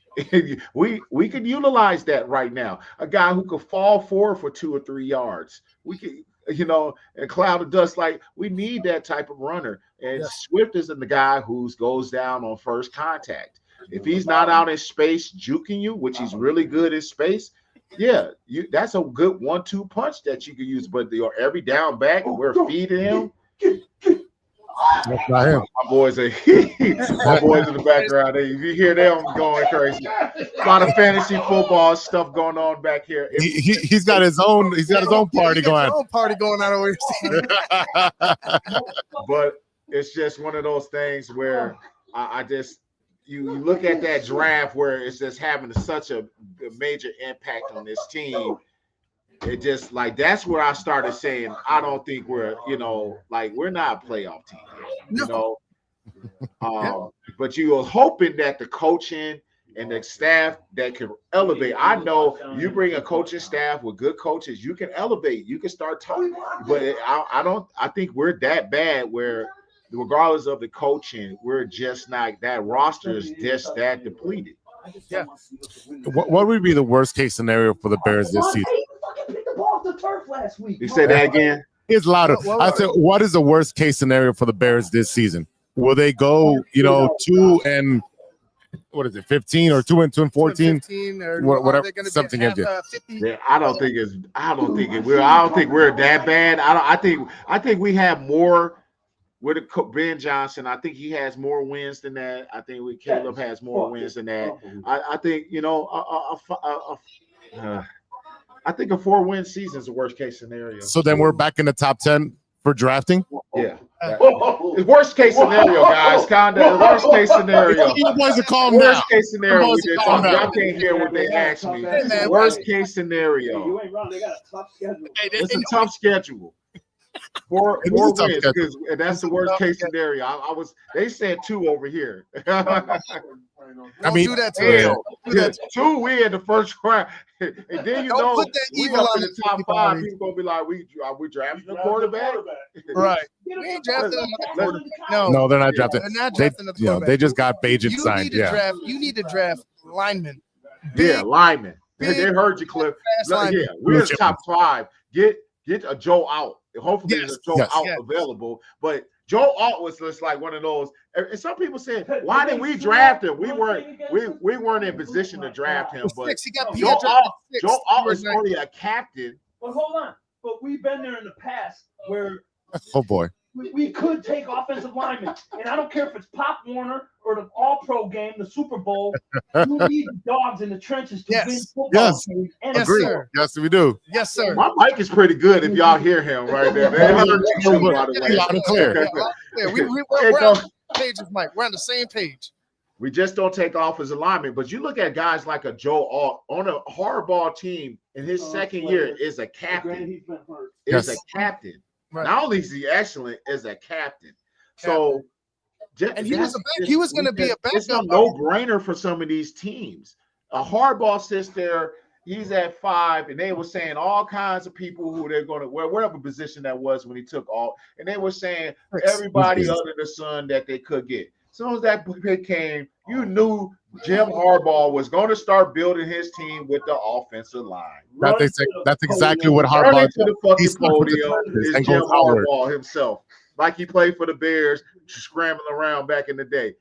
[SPEAKER 5] we could utilize that right now. A guy who could fall forward for 2 or 3 yards. We could, a cloud of dust. Like, we need that type of runner. And Swift isn't the guy who goes down on first contact. If he's not out in space juking you, which he's really good in space, that's a good 1-2 punch that you could use. But every down back, we're feeding him.
[SPEAKER 3] That's not him.
[SPEAKER 5] My boys in the background. If you hear them going crazy, a lot of fantasy football stuff going on back here.
[SPEAKER 3] He's got his own. He's got his own party going.
[SPEAKER 4] His own party going on over here.
[SPEAKER 5] But it's just one of those things where I just you look at that draft where it's just having such a major impact on this team. It just like that's where I started saying I don't think we're we're not a playoff team, but you were hoping that the coaching and the staff that can elevate. I know you bring a coaching staff with good coaches, you can elevate, you can start talking, but I think we're that bad where regardless of the coaching, we're just not, that roster is just that depleted.
[SPEAKER 4] Yeah.
[SPEAKER 3] What would be the worst case scenario for the Bears this season?
[SPEAKER 6] The turf last week.
[SPEAKER 5] You say that again?
[SPEAKER 3] It's louder. I said, what is the worst case scenario for the Bears this season? Will they go, 2 and what is it, 15 or 2 and 14?
[SPEAKER 4] 15 or
[SPEAKER 3] whatever, something like that.
[SPEAKER 5] I don't think we're that bad. I think we have more with Ben Johnson. I think he has more wins than that. I think Caleb has more wins than that. I think I think a 4-win season is the worst case scenario.
[SPEAKER 3] So then we're back in the top 10 for drafting?
[SPEAKER 5] Yeah. It's worst case scenario, guys. Worst case scenario.
[SPEAKER 3] You boys are calm
[SPEAKER 5] worst
[SPEAKER 3] down.
[SPEAKER 5] Case scenario. I can't hear what they asked me. Worst case scenario.
[SPEAKER 6] You ain't wrong. They got a tough schedule.
[SPEAKER 5] It's a tough schedule. Four wins, because that's the worst case scenario. They said 2 over here.
[SPEAKER 3] I mean,
[SPEAKER 4] do that to
[SPEAKER 5] 2 we in the first round, and then
[SPEAKER 4] Don't put that
[SPEAKER 5] we
[SPEAKER 4] evil
[SPEAKER 5] up
[SPEAKER 4] on
[SPEAKER 5] in the top 5. People gonna be like, we drafting a quarterback,
[SPEAKER 4] right? We ain't drafting another quarterback.
[SPEAKER 3] No, they're not drafting.
[SPEAKER 4] They're not drafting the quarterback.
[SPEAKER 3] They just got Bajan signed.
[SPEAKER 4] You need to draft linemen.
[SPEAKER 5] Linemen. They heard you, Cliff. We're in the top 5. Get a Joe out. Hopefully there's a Joe out available. But Joe Alt was just like one of those. And some people said, "Why did we draft him? We weren't in position to draft him." But Joe Alt was only a captain.
[SPEAKER 6] But hold on. But we've been there in the past where
[SPEAKER 3] oh boy,
[SPEAKER 6] we could take offensive linemen, and I don't care if it's Pop Warner or the All-Pro game, the Super Bowl. You need dogs in the trenches to win football.
[SPEAKER 3] Yes,
[SPEAKER 4] agree. Sir.
[SPEAKER 3] Yes, we do.
[SPEAKER 4] Yes, sir.
[SPEAKER 5] My mic is pretty good. If y'all hear him right there,
[SPEAKER 3] loud and clear.
[SPEAKER 4] We're on pages, Mike. We're on the same page.
[SPEAKER 5] We just don't take offensive linemen. But you look at guys like a Joe Alt on a hardball team in his second year is a captain. Is a captain.
[SPEAKER 4] Right.
[SPEAKER 5] Not only is he excellent as a captain. So
[SPEAKER 4] and he was going to be a backup.
[SPEAKER 5] It's a no-brainer for some of these teams. A hardball sits there. He's at 5, and they were saying all kinds of people who they're going to wear, whatever position that was when he took off, and they were saying everybody under the sun that they could get. As soon as that pick came, you knew Jim Harbaugh was going to start building his team with the offensive line.
[SPEAKER 3] That's exactly what Harbaugh
[SPEAKER 5] did. To the fucking podium is Jim Harbaugh himself, like he played for the Bears, scrambling around back in the day.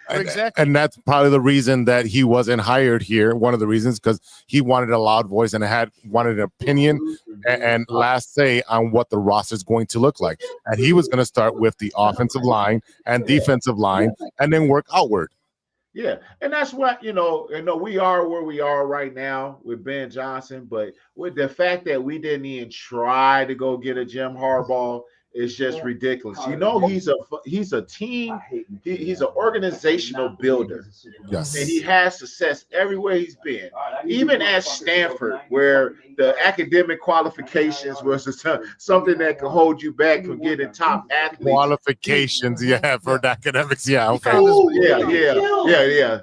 [SPEAKER 4] Exactly.
[SPEAKER 3] And that's probably the reason that he wasn't hired here. One of the reasons, because he wanted a loud voice and wanted an opinion and last say on what the roster is going to look like. And he was going to start with the offensive line and defensive line and then work outward.
[SPEAKER 5] Yeah, and that's what we are where we are right now with Ben Johnson, but with the fact that we didn't even try to go get a Jim Harbaugh, it's just ridiculous. He's a team. He's an organizational builder.
[SPEAKER 3] Yes,
[SPEAKER 5] and he has success everywhere he's been. Even at Stanford, where the academic qualifications was something that could hold you back from getting top athletes.
[SPEAKER 3] Qualifications, for the academics, okay.
[SPEAKER 5] Yeah.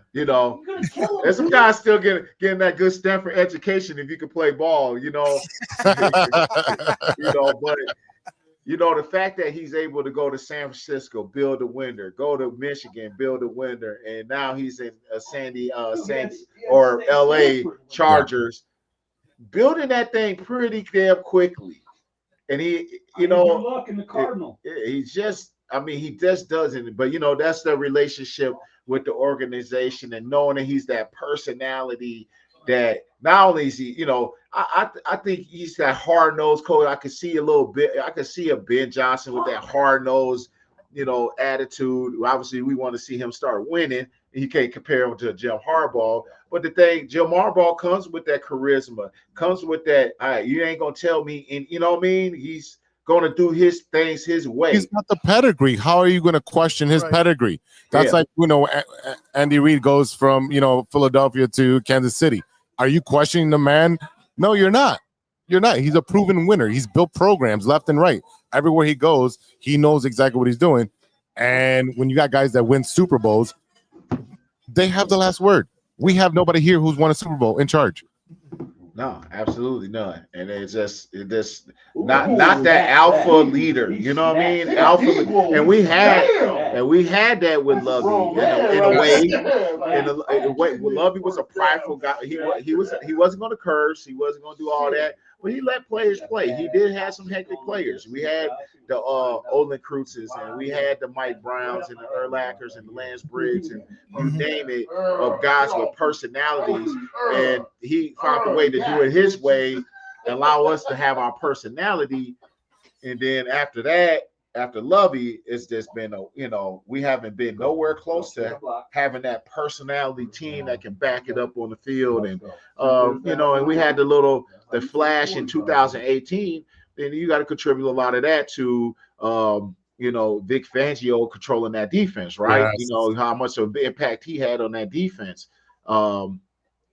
[SPEAKER 5] There's some guys still getting that good Stanford education if you can play ball. But. You know, the fact that he's able to go to San Francisco, build a winner, go to Michigan, build a winner, and now he's in Sandy or LA Chargers, building that thing pretty damn quickly. And he, you know,
[SPEAKER 6] luck in the Cardinal.
[SPEAKER 5] He's just, I mean, he just doesn't, but you know, that's the relationship with the organization and knowing that he's that personality that not only is he, you know, I think he's that hard-nosed coach. I could see a little bit, I could see a Ben Johnson with that hard-nosed, you know, attitude. Obviously, we want to see him start winning. You can't compare him to Jim Harbaugh. But the thing, Jim Harbaugh comes with that charisma, comes with that, all right, you ain't going to tell me, and you know what I mean? He's going to do his things his way.
[SPEAKER 3] He's got the pedigree. How are you going to question his pedigree? That's like, you know, Andy Reid goes from, you know, Philadelphia to Kansas City. Are you questioning the man? No, you're not. You're not. He's a proven winner. He's built programs left and right. Everywhere he goes, he knows exactly what he's doing. And when you got guys that win Super Bowls, they have the last word. We have nobody here who's won a Super Bowl in charge.
[SPEAKER 5] No, absolutely none. And it's just not that alpha leader. You know what I mean? Alpha, and we had that with Lovey in a way. In a way, Lovey was a prideful guy. He wasn't going to curse. He wasn't going to do all that. But he let players play. He did have some hectic players. We had the Olin Kreutzes, and we had the Mike Browns and the Urlachers and the Lance Briggs, and you name it, of guys with personalities. And he found a way to do it his way, allow us to have our personality. And then after that, after Lovey, it's just been we haven't been nowhere close to having that personality team that can back it up on the field. And and we had the flash in 2018, and you got to contribute a lot of that to Vic Fangio controlling that defense, right? Yes. You know how much of an impact he had on that defense.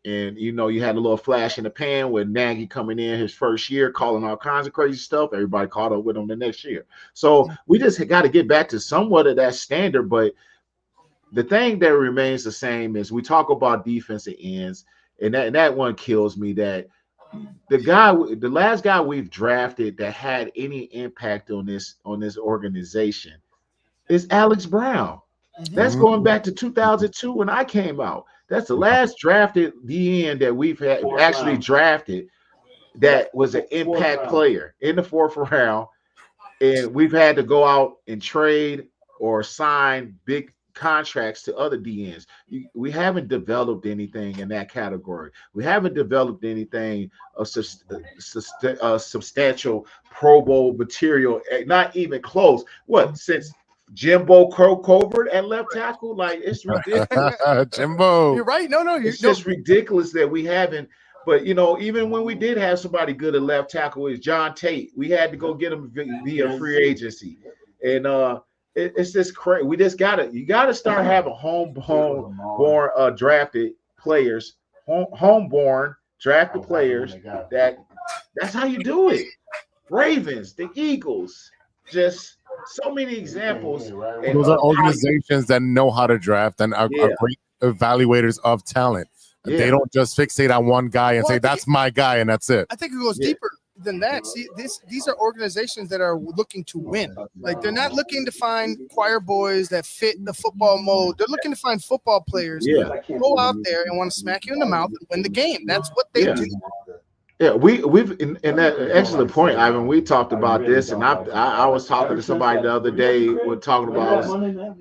[SPEAKER 5] And you had a little flash in the pan with Nagy coming in his first year, calling all kinds of crazy stuff. Everybody caught up with him the next year. So we just got to get back to somewhat of that standard. But the thing that remains the same is we talk about defensive ends, and that one kills me. That the last guy we've drafted that had any impact on this organization is Alex Brown. That's going back to 2002 when I came out. That's the last drafted DN that we've actually drafted that was an impact player in the 4th round. And we've had to go out and trade or sign big contracts to other DNs. We haven't developed anything in that category. We haven't developed anything of substantial Pro Bowl material, not even close. Since Jimbo Covert at left tackle? Like, it's ridiculous.
[SPEAKER 3] Jimbo.
[SPEAKER 4] You're right. No,
[SPEAKER 5] it's just ridiculous that we haven't. But, even when we did have somebody good at left tackle, is John Tate. We had to go get him via free agency. And it's just crazy. You got to start having homeborn drafted players, homeborn drafted players. That's how you do it. Ravens, the Eagles, just so many examples.
[SPEAKER 3] Those are organizations that know how to draft and are great evaluators of talent. Yeah. They don't just fixate on one guy and say, that's my guy, and that's it.
[SPEAKER 4] I think it goes deeper than that. See, these are organizations that are looking to win. Like, they're not looking to find choir boys that fit the football mold. They're looking to find football players that go out there and want to smack you in the mouth and win the game. That's what they do.
[SPEAKER 5] Yeah, we've in that excellent point, Ivan. We talked about this, and I was talking to somebody the other day. We're talking about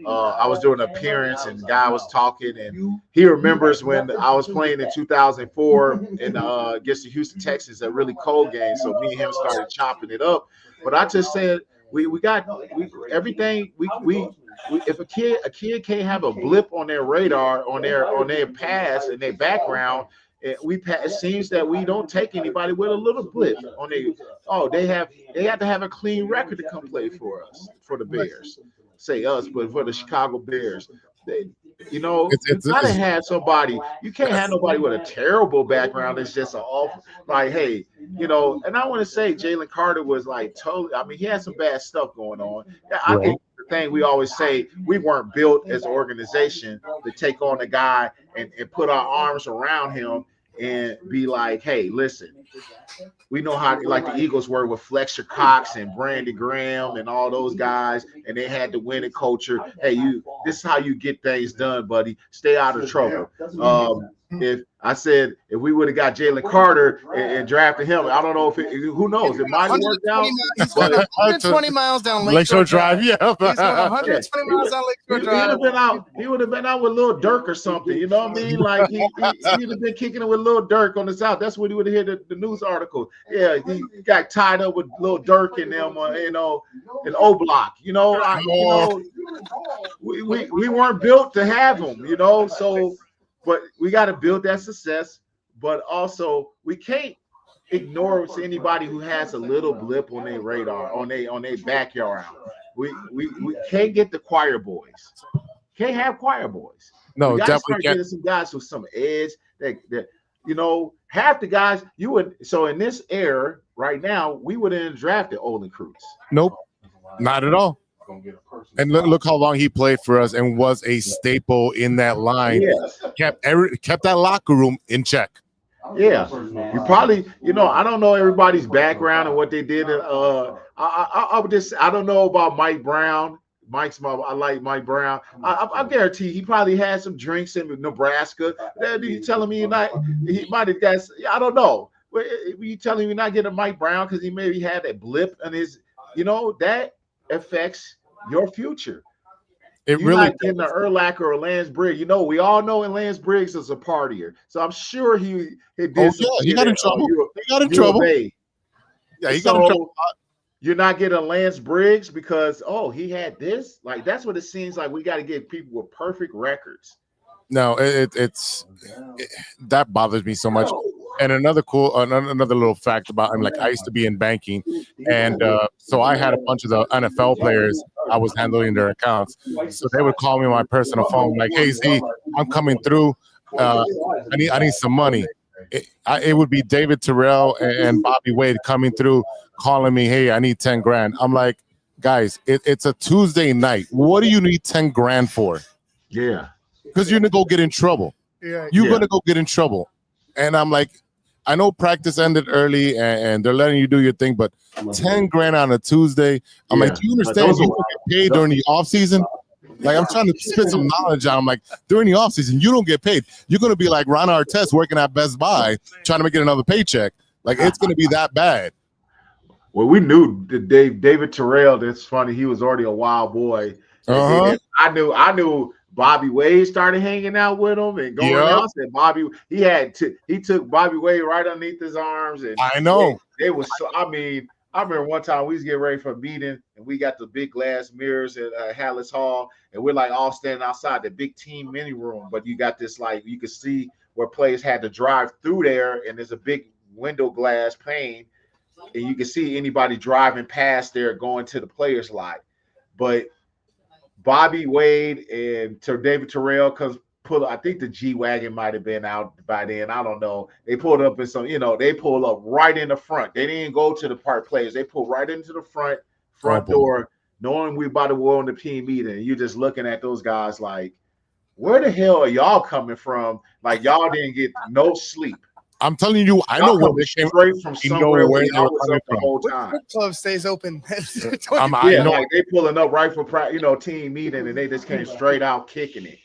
[SPEAKER 5] I was doing an appearance, and the guy was talking, and he remembers when I was playing in 2004 and against the Houston Texans, a really cold game. So me and him started chopping it up. But I just said we got everything. If a kid can't have a blip on their radar, on their past and their background. It seems that we don't take anybody with a little blip on they have to have a clean record to come play for us, for the Bears. Say us, but for the Chicago Bears. You gotta have somebody. You can't have nobody with a terrible background. It's just hey, and I want to say Jalen Carter was like totally. I mean, he had some bad stuff going on. I think the thing we always say, we weren't built as an organization to take on a guy and put our arms around him and be like, hey, listen, we know how, like the Eagles were with Fletcher Cox and Brandon Graham and all those guys, and they had the winning culture. Hey, this is how you get things done, buddy. Stay out of trouble. If we would have got Jalen Carter and drafted him, I don't know who knows? It might have worked out.
[SPEAKER 4] He's going 120 miles down Lakeshore Drive.
[SPEAKER 3] Yeah,
[SPEAKER 4] he's going 120 miles down Lakeshore Drive.
[SPEAKER 5] He would have been out with Lil Durk or something. You know what I mean? Like he'd have been kicking it with Lil Durk on the South. That's what he would have hit the news article. Yeah, he got tied up with Lil Durk and them, in O Block. We weren't built to have him. So. But we got to build that success. But also, we can't ignore anybody who has a little blip on their radar, on their backyard. We can't get the choir boys. Can't have choir boys.
[SPEAKER 3] No,
[SPEAKER 5] we
[SPEAKER 3] definitely
[SPEAKER 5] start
[SPEAKER 3] can't.
[SPEAKER 5] Getting some guys with some edge. That half the guys you would. So in this era right now, we wouldn't have drafted Olin Cruz.
[SPEAKER 3] Nope, not at all. And look how long he played for us and was a staple in that line.
[SPEAKER 5] Yes.
[SPEAKER 3] Kept that locker room in check.
[SPEAKER 5] Yeah, you probably, I don't know everybody's background and what they did. I don't know about Mike Brown. I like Mike Brown. I guarantee he probably had some drinks in Nebraska. You telling me he might have got? I don't know. You telling me you're not getting Mike Brown because he maybe had a blip in his? That affects your future.
[SPEAKER 3] It
[SPEAKER 5] You're
[SPEAKER 3] really
[SPEAKER 5] not getting an Urlacher or Lance Briggs. We all know Lance Briggs is a partier, so I'm sure he did.
[SPEAKER 3] He got in trouble. He got in trouble. Yeah, he got in trouble.
[SPEAKER 5] You're not getting a Lance Briggs because he had this. Like that's what it seems like. We got to get people with perfect records.
[SPEAKER 3] No, that bothers me so much. And another little fact about him, like I used to be in banking, and so I had a bunch of the NFL players. I was handling their accounts, so they would call me on my personal phone, like, "Hey Z, I'm coming through. I need some money." It would be David Terrell and Bobby Wade coming through, calling me, "Hey, I need 10 grand." I'm like, guys, it's a Tuesday night. What do you need 10 grand for?
[SPEAKER 5] Yeah,
[SPEAKER 3] because you're gonna go get in trouble.
[SPEAKER 4] Yeah,
[SPEAKER 3] you're gonna go get in trouble. And I'm like, I know practice ended early and they're letting you do your thing, but 10 grand on a Tuesday. I'm like, do you understand you don't get paid during the off season? Like, I'm trying to spit some knowledge out. I'm like, during the off season, you don't get paid. You're going to be like Ron Artest working at Best Buy, trying to get another paycheck. Like, it's going to be that bad.
[SPEAKER 5] Well, we knew David Terrell. That's funny. He was already a wild boy. I knew Bobby Wade started hanging out with him and going out. And Bobby, he took Bobby Wade right underneath his arms. And
[SPEAKER 3] I know
[SPEAKER 5] they was. I remember one time we was getting ready for a meeting and we got the big glass mirrors at Hallis Hall and we're like all standing outside the big team mini room. But you got this like you could see where players had to drive through there and there's a big window glass pane and you can see anybody driving past there going to the players' lot. But Bobby Wade and David Terrell I think the G-Wagon might have been out by then. I don't know. They pulled up in they pulled up right in the front. They didn't go to the park players. They pulled right into the front door, knowing we about to go on the team meeting. And you're just looking at those guys like, where the hell are y'all coming from? Like y'all didn't get no sleep.
[SPEAKER 3] I'm telling you, I know where they came
[SPEAKER 5] straight from somewhere where y'all was up the whole time.
[SPEAKER 4] The club stays open.
[SPEAKER 5] Like they pulling up right for team meeting, and they just came straight out kicking it.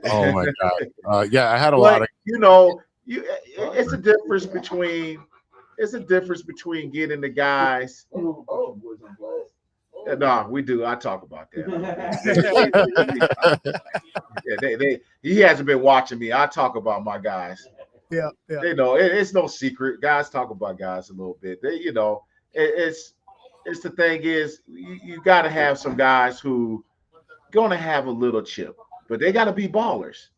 [SPEAKER 3] Oh my god! I had a lot of.
[SPEAKER 5] It's a difference between getting the guys. No, we do. I talk about that. He hasn't been watching me. I talk about my guys.
[SPEAKER 4] Yeah.
[SPEAKER 5] They know it's no secret. Guys talk about guys a little bit. It's the thing is you got to have some guys who gonna have a little chip, but they got to be ballers.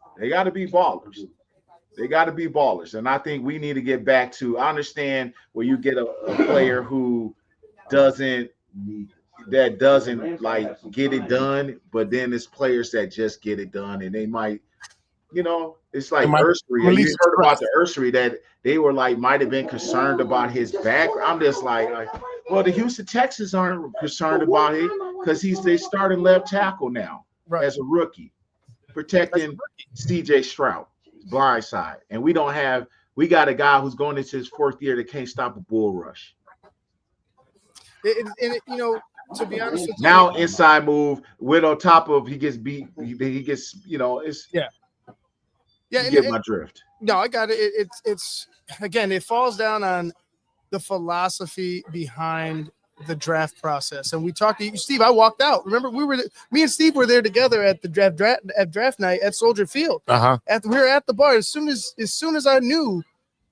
[SPEAKER 5] And I think we need to get back to. I understand where you get a player who doesn't like get it done, but then there's players that just get it done, and they might. It's like Ursary. You heard about the Ursary that they were like might have been concerned about his background. I'm just like, well, the Houston Texans aren't concerned about it because they starting left tackle now as a rookie, protecting C.J. Stroud. blindside, and we got a guy who's going into his fourth year that can't stop a bull rush.
[SPEAKER 4] You know, to be honest with you,
[SPEAKER 5] Now inside move with on top of he gets beat. He gets, you know, it's
[SPEAKER 4] yeah.
[SPEAKER 5] You get my drift.
[SPEAKER 4] No, I got it. It's again, it falls down on the philosophy behind the draft process. And we talked to you, Steve. I walked out. Remember, me and Steve were there together at the draft night at Soldier Field. We were at the bar. As soon as I knew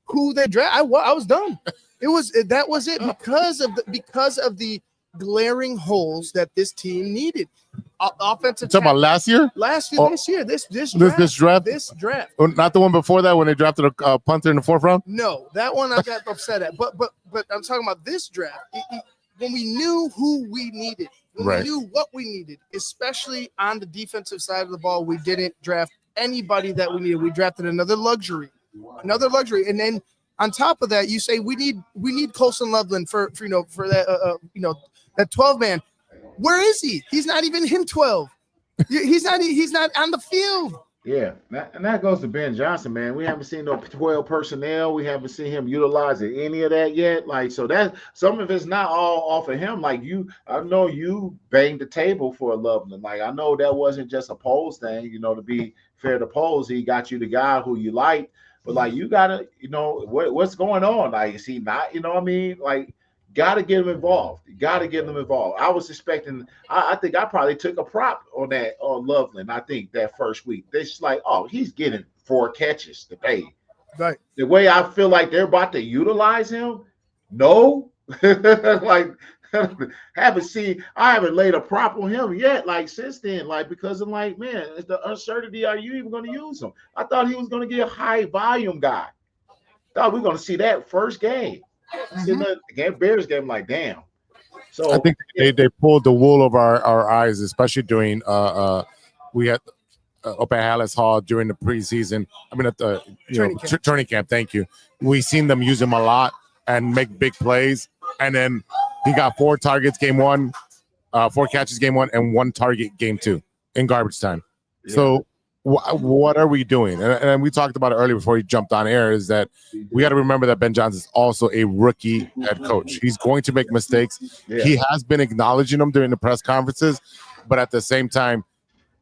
[SPEAKER 4] who they draft, I was done. That was it because of the glaring holes that this team needed. Offensive.
[SPEAKER 3] Talking about last year?
[SPEAKER 4] This draft.
[SPEAKER 3] Not the one before that when they drafted a punter in the fourth round.
[SPEAKER 4] No, that one I got upset at. But I'm talking about this draft. When we knew who we needed, we knew what we needed, especially on the defensive side of the ball, we didn't draft anybody that we needed. We drafted another luxury, and then on top of that, you say we need Colson Loveland for that that 12 man. Where is he? He's not even in 12. He's not on the field.
[SPEAKER 5] Yeah, and that goes to Ben Johnson, man. We haven't seen no 12 personnel. We haven't seen him utilizing any of that yet. Like, so that some of it's not all off of him. Like I know you banged the table for Loveland. Like, I know that wasn't just a Poles thing. You know, to be fair to Poles, he got you the guy who you like. But like, you gotta, what's going on? Like, is he not? You know what I mean? Like, gotta get him involved. I was expecting. I think I probably took a prop on that on Loveland. I think that first week, it's like, oh, he's getting 4 catches today.
[SPEAKER 4] Right.
[SPEAKER 5] The way I feel like they're about to utilize him, no, like I haven't laid a prop on him yet. Like since then, like because I'm like, man, it's the uncertainty. Are you even going to use him? I thought he was going to get a high volume guy. Thought we were going to see that first game. Bears game, like damn. So
[SPEAKER 3] I think they pulled the wool over our eyes, especially during we had up at Hallis Hall during the preseason. I mean at the training camp. Thank you. We seen them use him a lot and make big plays, and then he got 4 targets game 1, 4 catches game 1, and 1 target game 2 in garbage time. Yeah. So what are we doing? And we talked about it earlier before he jumped on air, is that we got to remember that Ben Johnson is also a rookie head coach. He's going to make mistakes. Yeah. He has been acknowledging them during the press conferences, but at the same time,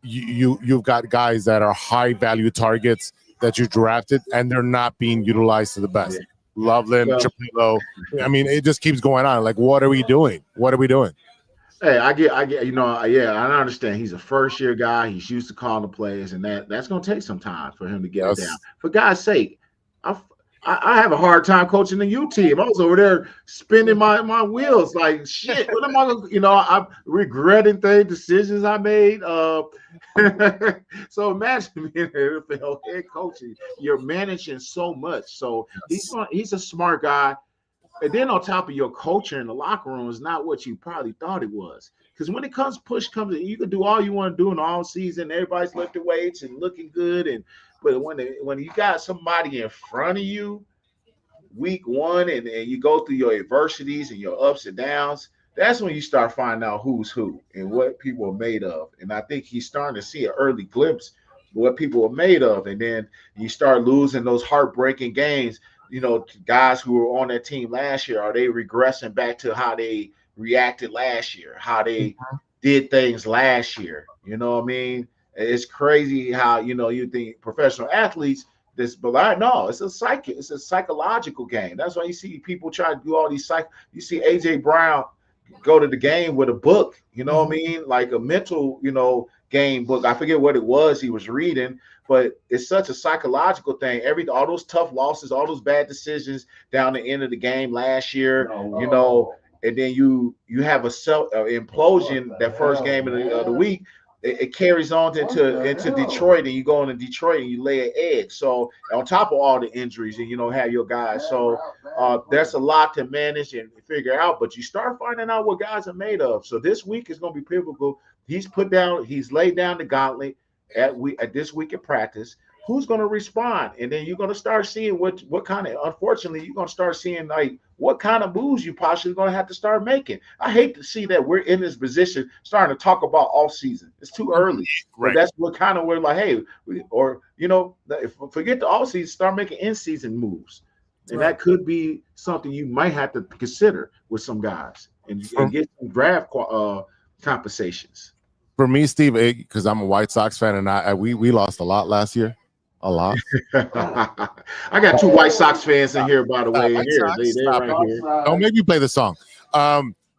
[SPEAKER 3] you've got guys that are high value targets that you drafted, and they're not being utilized to the best. Yeah. Loveland, Trapilo. I mean, it just keeps going on. Like, what are we doing?
[SPEAKER 5] Hey, I get, I understand. He's a first-year guy. He's used to calling the plays, and that's going to take some time for him to get it down. For God's sake, I have a hard time coaching the U team. I was over there spinning my wheels like shit. What am I going to, I'm regretting decisions I made. So imagine being an NFL head coach. You're managing so much. So he's a smart guy. And then on top of your culture in the locker room is not what you probably thought it was. Because when push comes in, you can do all you want to do in all season. Everybody's lifting weights and looking good. But when you got somebody in front of you week 1 and you go through your adversities and your ups and downs, that's when you start finding out who's who and what people are made of. And I think he's starting to see an early glimpse of what people are made of. And then you start losing those heartbreaking games. Guys who were on that team last year, are they regressing back to how they reacted last year, how they did things last year? You know what I mean? It's crazy how, you think professional athletes, no, it's a psychological game. That's why you see people try to do all these you see AJ Brown go to the game with a book, you know what I mean? Like a mental, game book. I forget what it was he was reading, but it's such a psychological thing. All those tough losses, all those bad decisions down the end of the game last year, and then you have a implosion that first game of the week. It carries on into Detroit, and you go into Detroit and you lay an egg. So on top of all the injuries, and have your guys. So there's a lot to manage and figure out, but you start finding out what guys are made of. So this week is going to be pivotal. He's laid down the gauntlet at this week of practice who's going to respond? And then you're going to start seeing what kind of, unfortunately, you're going to start seeing like what kind of moves you possibly going to have to start making. I hate to see that we're in this position starting to talk about off season. It's too early.
[SPEAKER 3] Right.
[SPEAKER 5] But that's what kind of we're like, hey, forget the off season, start making in season moves. And that could be something you might have to consider with some guys and get some draft compensations.
[SPEAKER 3] For me, Steve, because I'm a White Sox fan, and we lost a lot last year. A lot.
[SPEAKER 5] I got two White Sox fans in here, by the way. They're right here.
[SPEAKER 3] Oh, maybe you play the song.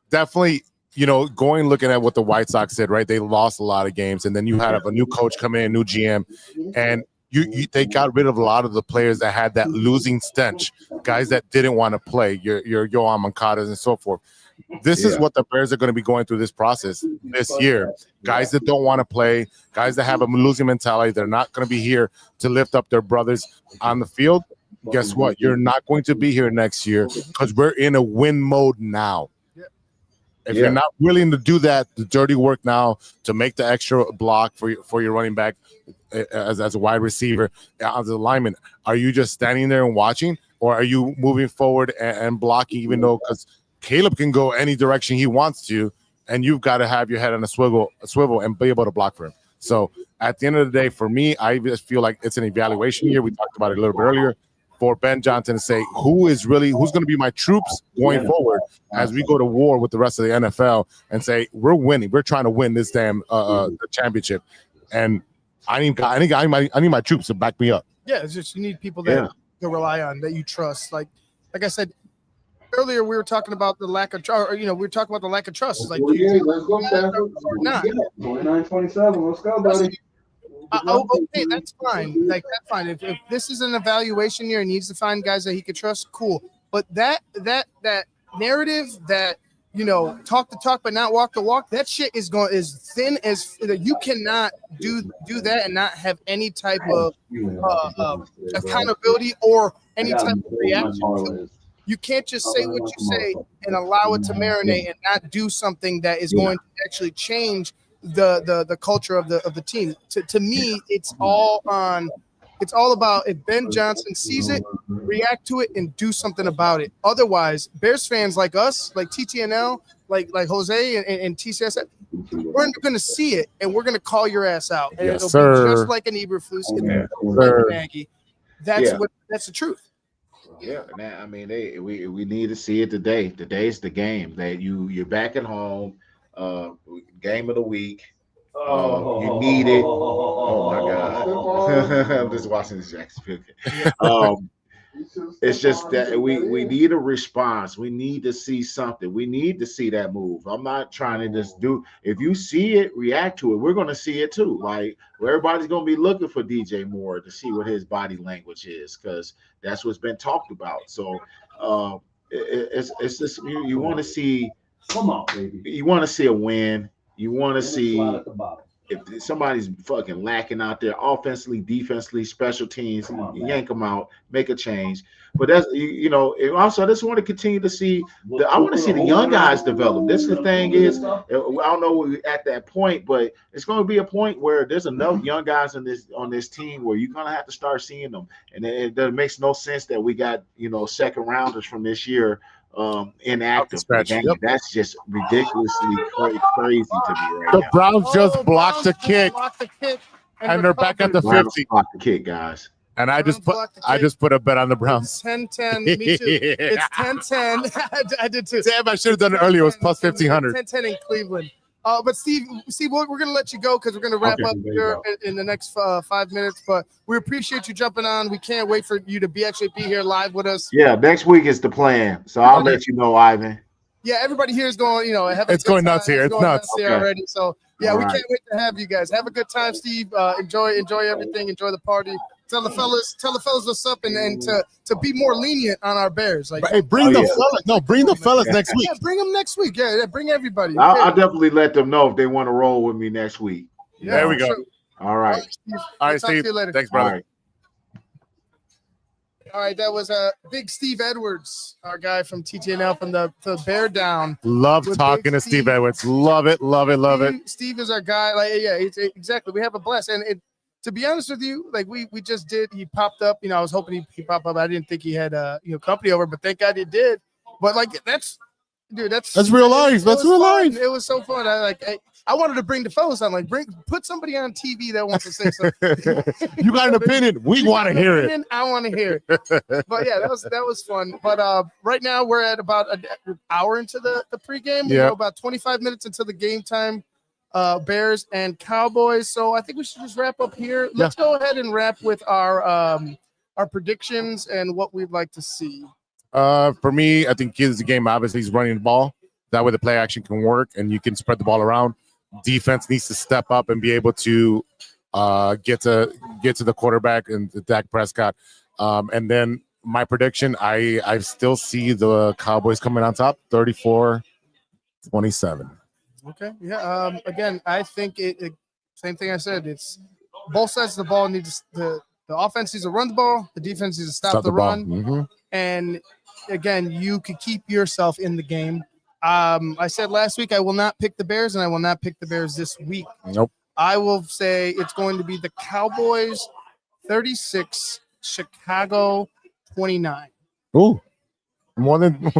[SPEAKER 3] Definitely, looking at what the White Sox did, right? They lost a lot of games, and then you had a new coach come in, new GM, and they got rid of a lot of the players that had that losing stench, guys that didn't want to play, your Yoan Moncadas and so forth. This is what the Bears are going to be going through this process this year. Guys that don't want to play, guys that have a losing mentality, they're not going to be here to lift up their brothers on the field. Guess what? You're not going to be here next year because we're in a win mode now. If you're not willing to do that, the dirty work now to make the extra block for your running back as a wide receiver, as a lineman, are you just standing there and watching, or are you moving forward and blocking, even though because Caleb can go any direction he wants to, and you've got to have your head on a swivel and be able to block for him. So at the end of the day, for me, I just feel like it's an evaluation year. We talked about it a little bit earlier. For Ben Johnson to say who's going to be my troops going forward as we go to war with the rest of the NFL and say we're winning, we're trying to win this damn the championship, and I need my troops to back me up.
[SPEAKER 4] Yeah, it's just you need people that to rely on, that you trust. Like I said earlier, we were talking about the lack of trust. We were talking about the lack of trust. It's like,
[SPEAKER 7] let's go,
[SPEAKER 4] or not.
[SPEAKER 7] 29-27. Let's go, buddy.
[SPEAKER 4] Okay, that's fine. Like that's fine. If this is an evaluation year and needs to find guys that he could trust, cool. But that narrative that talk the talk but not walk the walk, that shit is thin as you cannot do that and not have any type of accountability or any type of reaction to it. You can't just say what you say and allow it to marinate and not do something that is going to actually change the culture of the team. To me, it's all about if Ben Johnson sees it, react to it, and do something about it. Otherwise, Bears fans like us, like TTNL, like Jose and TCS, we're going to see it and we're going to call your ass out. And it'll be just like an Eberflus, like an Aggie. That's the truth.
[SPEAKER 5] Yeah, I mean, we need to see it today. Today's the game that you're back at home. Game of the week. You need it. Oh my God! I'm just watching this Jacksonville game. It's just that we need a response. We need to see something. We need to see that move. I'm not trying to just do. If you see it, react to it. We're going to see it too. Like everybody's going to be looking for DJ Moore to see what his body language is, because that's what's been talked about. So it's just you want to see.
[SPEAKER 7] Come on, baby.
[SPEAKER 5] You want to see a win. You want to see if somebody's fucking lacking out there offensively, defensively, special teams, yank them out, make a change. But that's also I just want to continue to see I want to see the young guys develop. This the thing is, I don't know we're at that point, but it's going to be a point where there's enough young guys on this team where you're going to have to start seeing them. And it makes no sense that we got second rounders from this year inactive. That's just ridiculously crazy to me right
[SPEAKER 3] now. The Browns just blocked the kick, and they're back at the 50.
[SPEAKER 5] Blocked the kick, guys.
[SPEAKER 3] And I just put a bet on the Browns.
[SPEAKER 4] 10-10. Me too. It's 10-10. I did too.
[SPEAKER 3] Damn, I should have done it earlier. It was plus 1,500.
[SPEAKER 4] 10-10 in Cleveland. But Steve, we're going to let you go because we're going to wrap up here in the next 5 minutes. But we appreciate you jumping on. We can't wait for you to actually be here live with us.
[SPEAKER 5] Yeah, next week is the plan. So I'll let you know, Ivan.
[SPEAKER 4] Yeah, everybody here is going,
[SPEAKER 3] it's going nuts here. It's nuts
[SPEAKER 4] here already. So, yeah, we can't wait to have you guys. Have a good time, Steve. Enjoy everything. Enjoy the party. Tell the fellas what's up and to be more lenient on our Bears. Like,
[SPEAKER 3] hey, bring the fellas. No, bring the fellas next week.
[SPEAKER 4] Yeah, bring them next week. Yeah, bring everybody.
[SPEAKER 5] I'll definitely let them know if they want to roll with me next week.
[SPEAKER 3] Yeah, there we go.
[SPEAKER 5] Sure. All right.
[SPEAKER 3] All right, Steve. Thanks, brother.
[SPEAKER 4] All right, that was Big Steve Edwards, our guy from TTNL from the Bear Down.
[SPEAKER 3] Love talking to Steve Edwards. Love it.
[SPEAKER 4] Steve is our guy. Like, yeah, exactly. We have a blast, and to be honest with you, like we just did. He popped up. I was hoping he popped up. I didn't think he had company over, but thank God he did. But like that's
[SPEAKER 3] real life. That's real life.
[SPEAKER 4] It was so fun. I wanted to bring the fellas on. Like put somebody on TV that wants to say something.
[SPEAKER 3] You got an opinion. We want to hear it.
[SPEAKER 4] I want to hear it. But yeah, that was fun. But right now we're at about an hour into the pregame.
[SPEAKER 3] Yeah.
[SPEAKER 4] About 25 minutes into the game time. Bears and Cowboys. So I think we should just wrap up here. Let's go ahead and wrap with our predictions and what we'd like to see.
[SPEAKER 3] For me, I think the game obviously is running the ball. That way the play action can work and you can spread the ball around. Defense needs to step up and be able to get to the quarterback and the Dak Prescott. And then my prediction, I still see the Cowboys coming on top, 34-27.
[SPEAKER 4] Okay. Yeah. Again, I think it same thing I said. It's both sides of the ball need the offense needs to run the ball, the defense needs to stop the run.
[SPEAKER 3] Mm-hmm.
[SPEAKER 4] And again, you could keep yourself in the game. I said last week I will not pick the Bears, and I will not pick the Bears this week.
[SPEAKER 3] Nope.
[SPEAKER 4] I will say it's going to be the Cowboys 36, Chicago 29.
[SPEAKER 3] Ooh. More than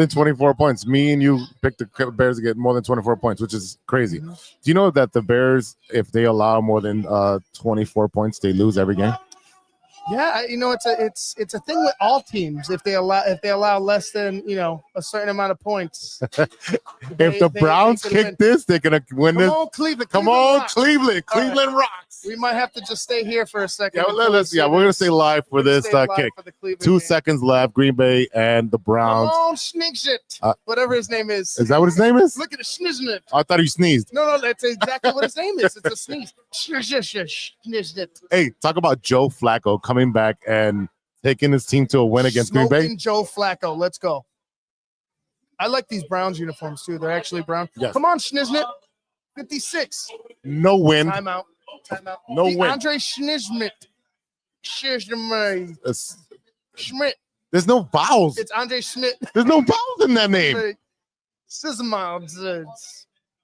[SPEAKER 3] 24 points. Me and you picked the Bears to get more than 24 points, which is crazy.
[SPEAKER 4] Mm-hmm.
[SPEAKER 3] Do you know that the Bears, if they allow more than 24 points, they lose every game?
[SPEAKER 4] Yeah, it's a thing with all teams. If they allow less than a certain amount of points,
[SPEAKER 3] if the Browns kick this, they're gonna win this.
[SPEAKER 4] Come on, Cleveland!
[SPEAKER 3] Come on, Cleveland! Cleveland rocks.
[SPEAKER 4] We might have to just stay here for a second.
[SPEAKER 3] Yeah, we're gonna stay live for this kick. 2 seconds left. Green Bay and the Browns.
[SPEAKER 4] Come on, Schnickshit. Whatever his name is.
[SPEAKER 3] Is that what his name is?
[SPEAKER 4] Look at the Schnickshit.
[SPEAKER 3] I thought he sneezed.
[SPEAKER 4] No, that's exactly what his name is. It's a sneeze. Schnickshit.
[SPEAKER 3] Hey, talk about Joe Flacco coming back and taking his team to a win against Green Bay.
[SPEAKER 4] Joe Flacco. Let's go. I like these Browns uniforms too. They're actually brown.
[SPEAKER 3] Yes.
[SPEAKER 4] Come on, Schnizznet. 56.
[SPEAKER 3] No win.
[SPEAKER 4] Timeout.
[SPEAKER 3] No win.
[SPEAKER 4] Andre Schnizzmet. Schmidt.
[SPEAKER 3] There's no vowels.
[SPEAKER 4] It's Andre Schmidt.
[SPEAKER 3] There's no vowels in that name.
[SPEAKER 4] It's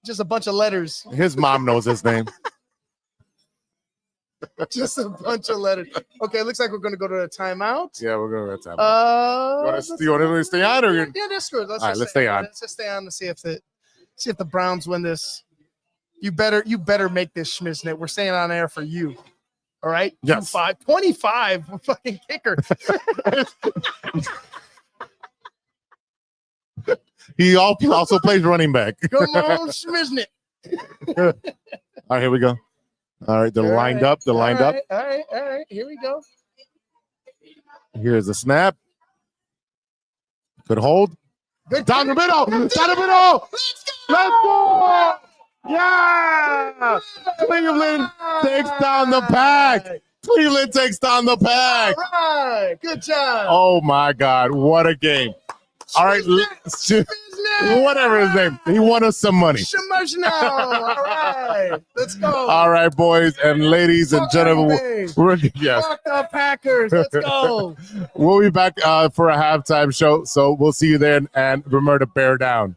[SPEAKER 4] just a bunch of letters.
[SPEAKER 3] His mom knows his name.
[SPEAKER 4] Just a bunch of letters. Okay, it looks like we're going to go to a timeout.
[SPEAKER 3] Yeah, we're going to a timeout. You want to stay on? Or
[SPEAKER 4] yeah, that's good.
[SPEAKER 3] Let's stay on.
[SPEAKER 4] Let's just stay on to see if the Browns win this. You better make this, Schmitznet. We're staying on air for you. All right?
[SPEAKER 3] Yes.
[SPEAKER 4] 25 fucking kicker.
[SPEAKER 3] He also plays running back.
[SPEAKER 4] Come on, Schmitznet.
[SPEAKER 3] All right, here we go. All right, they're lined up. All
[SPEAKER 4] right. Here we go.
[SPEAKER 3] Here's the snap. Good hold.
[SPEAKER 4] Good
[SPEAKER 3] down the middle. Let's go. Yeah. Cleveland takes down the pack.
[SPEAKER 4] All right. Good job.
[SPEAKER 3] Oh, my God. What a game. All right. Whatever his name. He won us some money.
[SPEAKER 4] All right. Let's go.
[SPEAKER 3] All right, boys and ladies and gentlemen. Yes.
[SPEAKER 4] Fuck the Packers. Let's go.
[SPEAKER 3] We'll be back for a halftime show. So we'll see you then. And remember to bear down.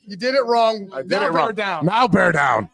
[SPEAKER 4] You did it wrong.
[SPEAKER 3] I did it wrong. Now bear down.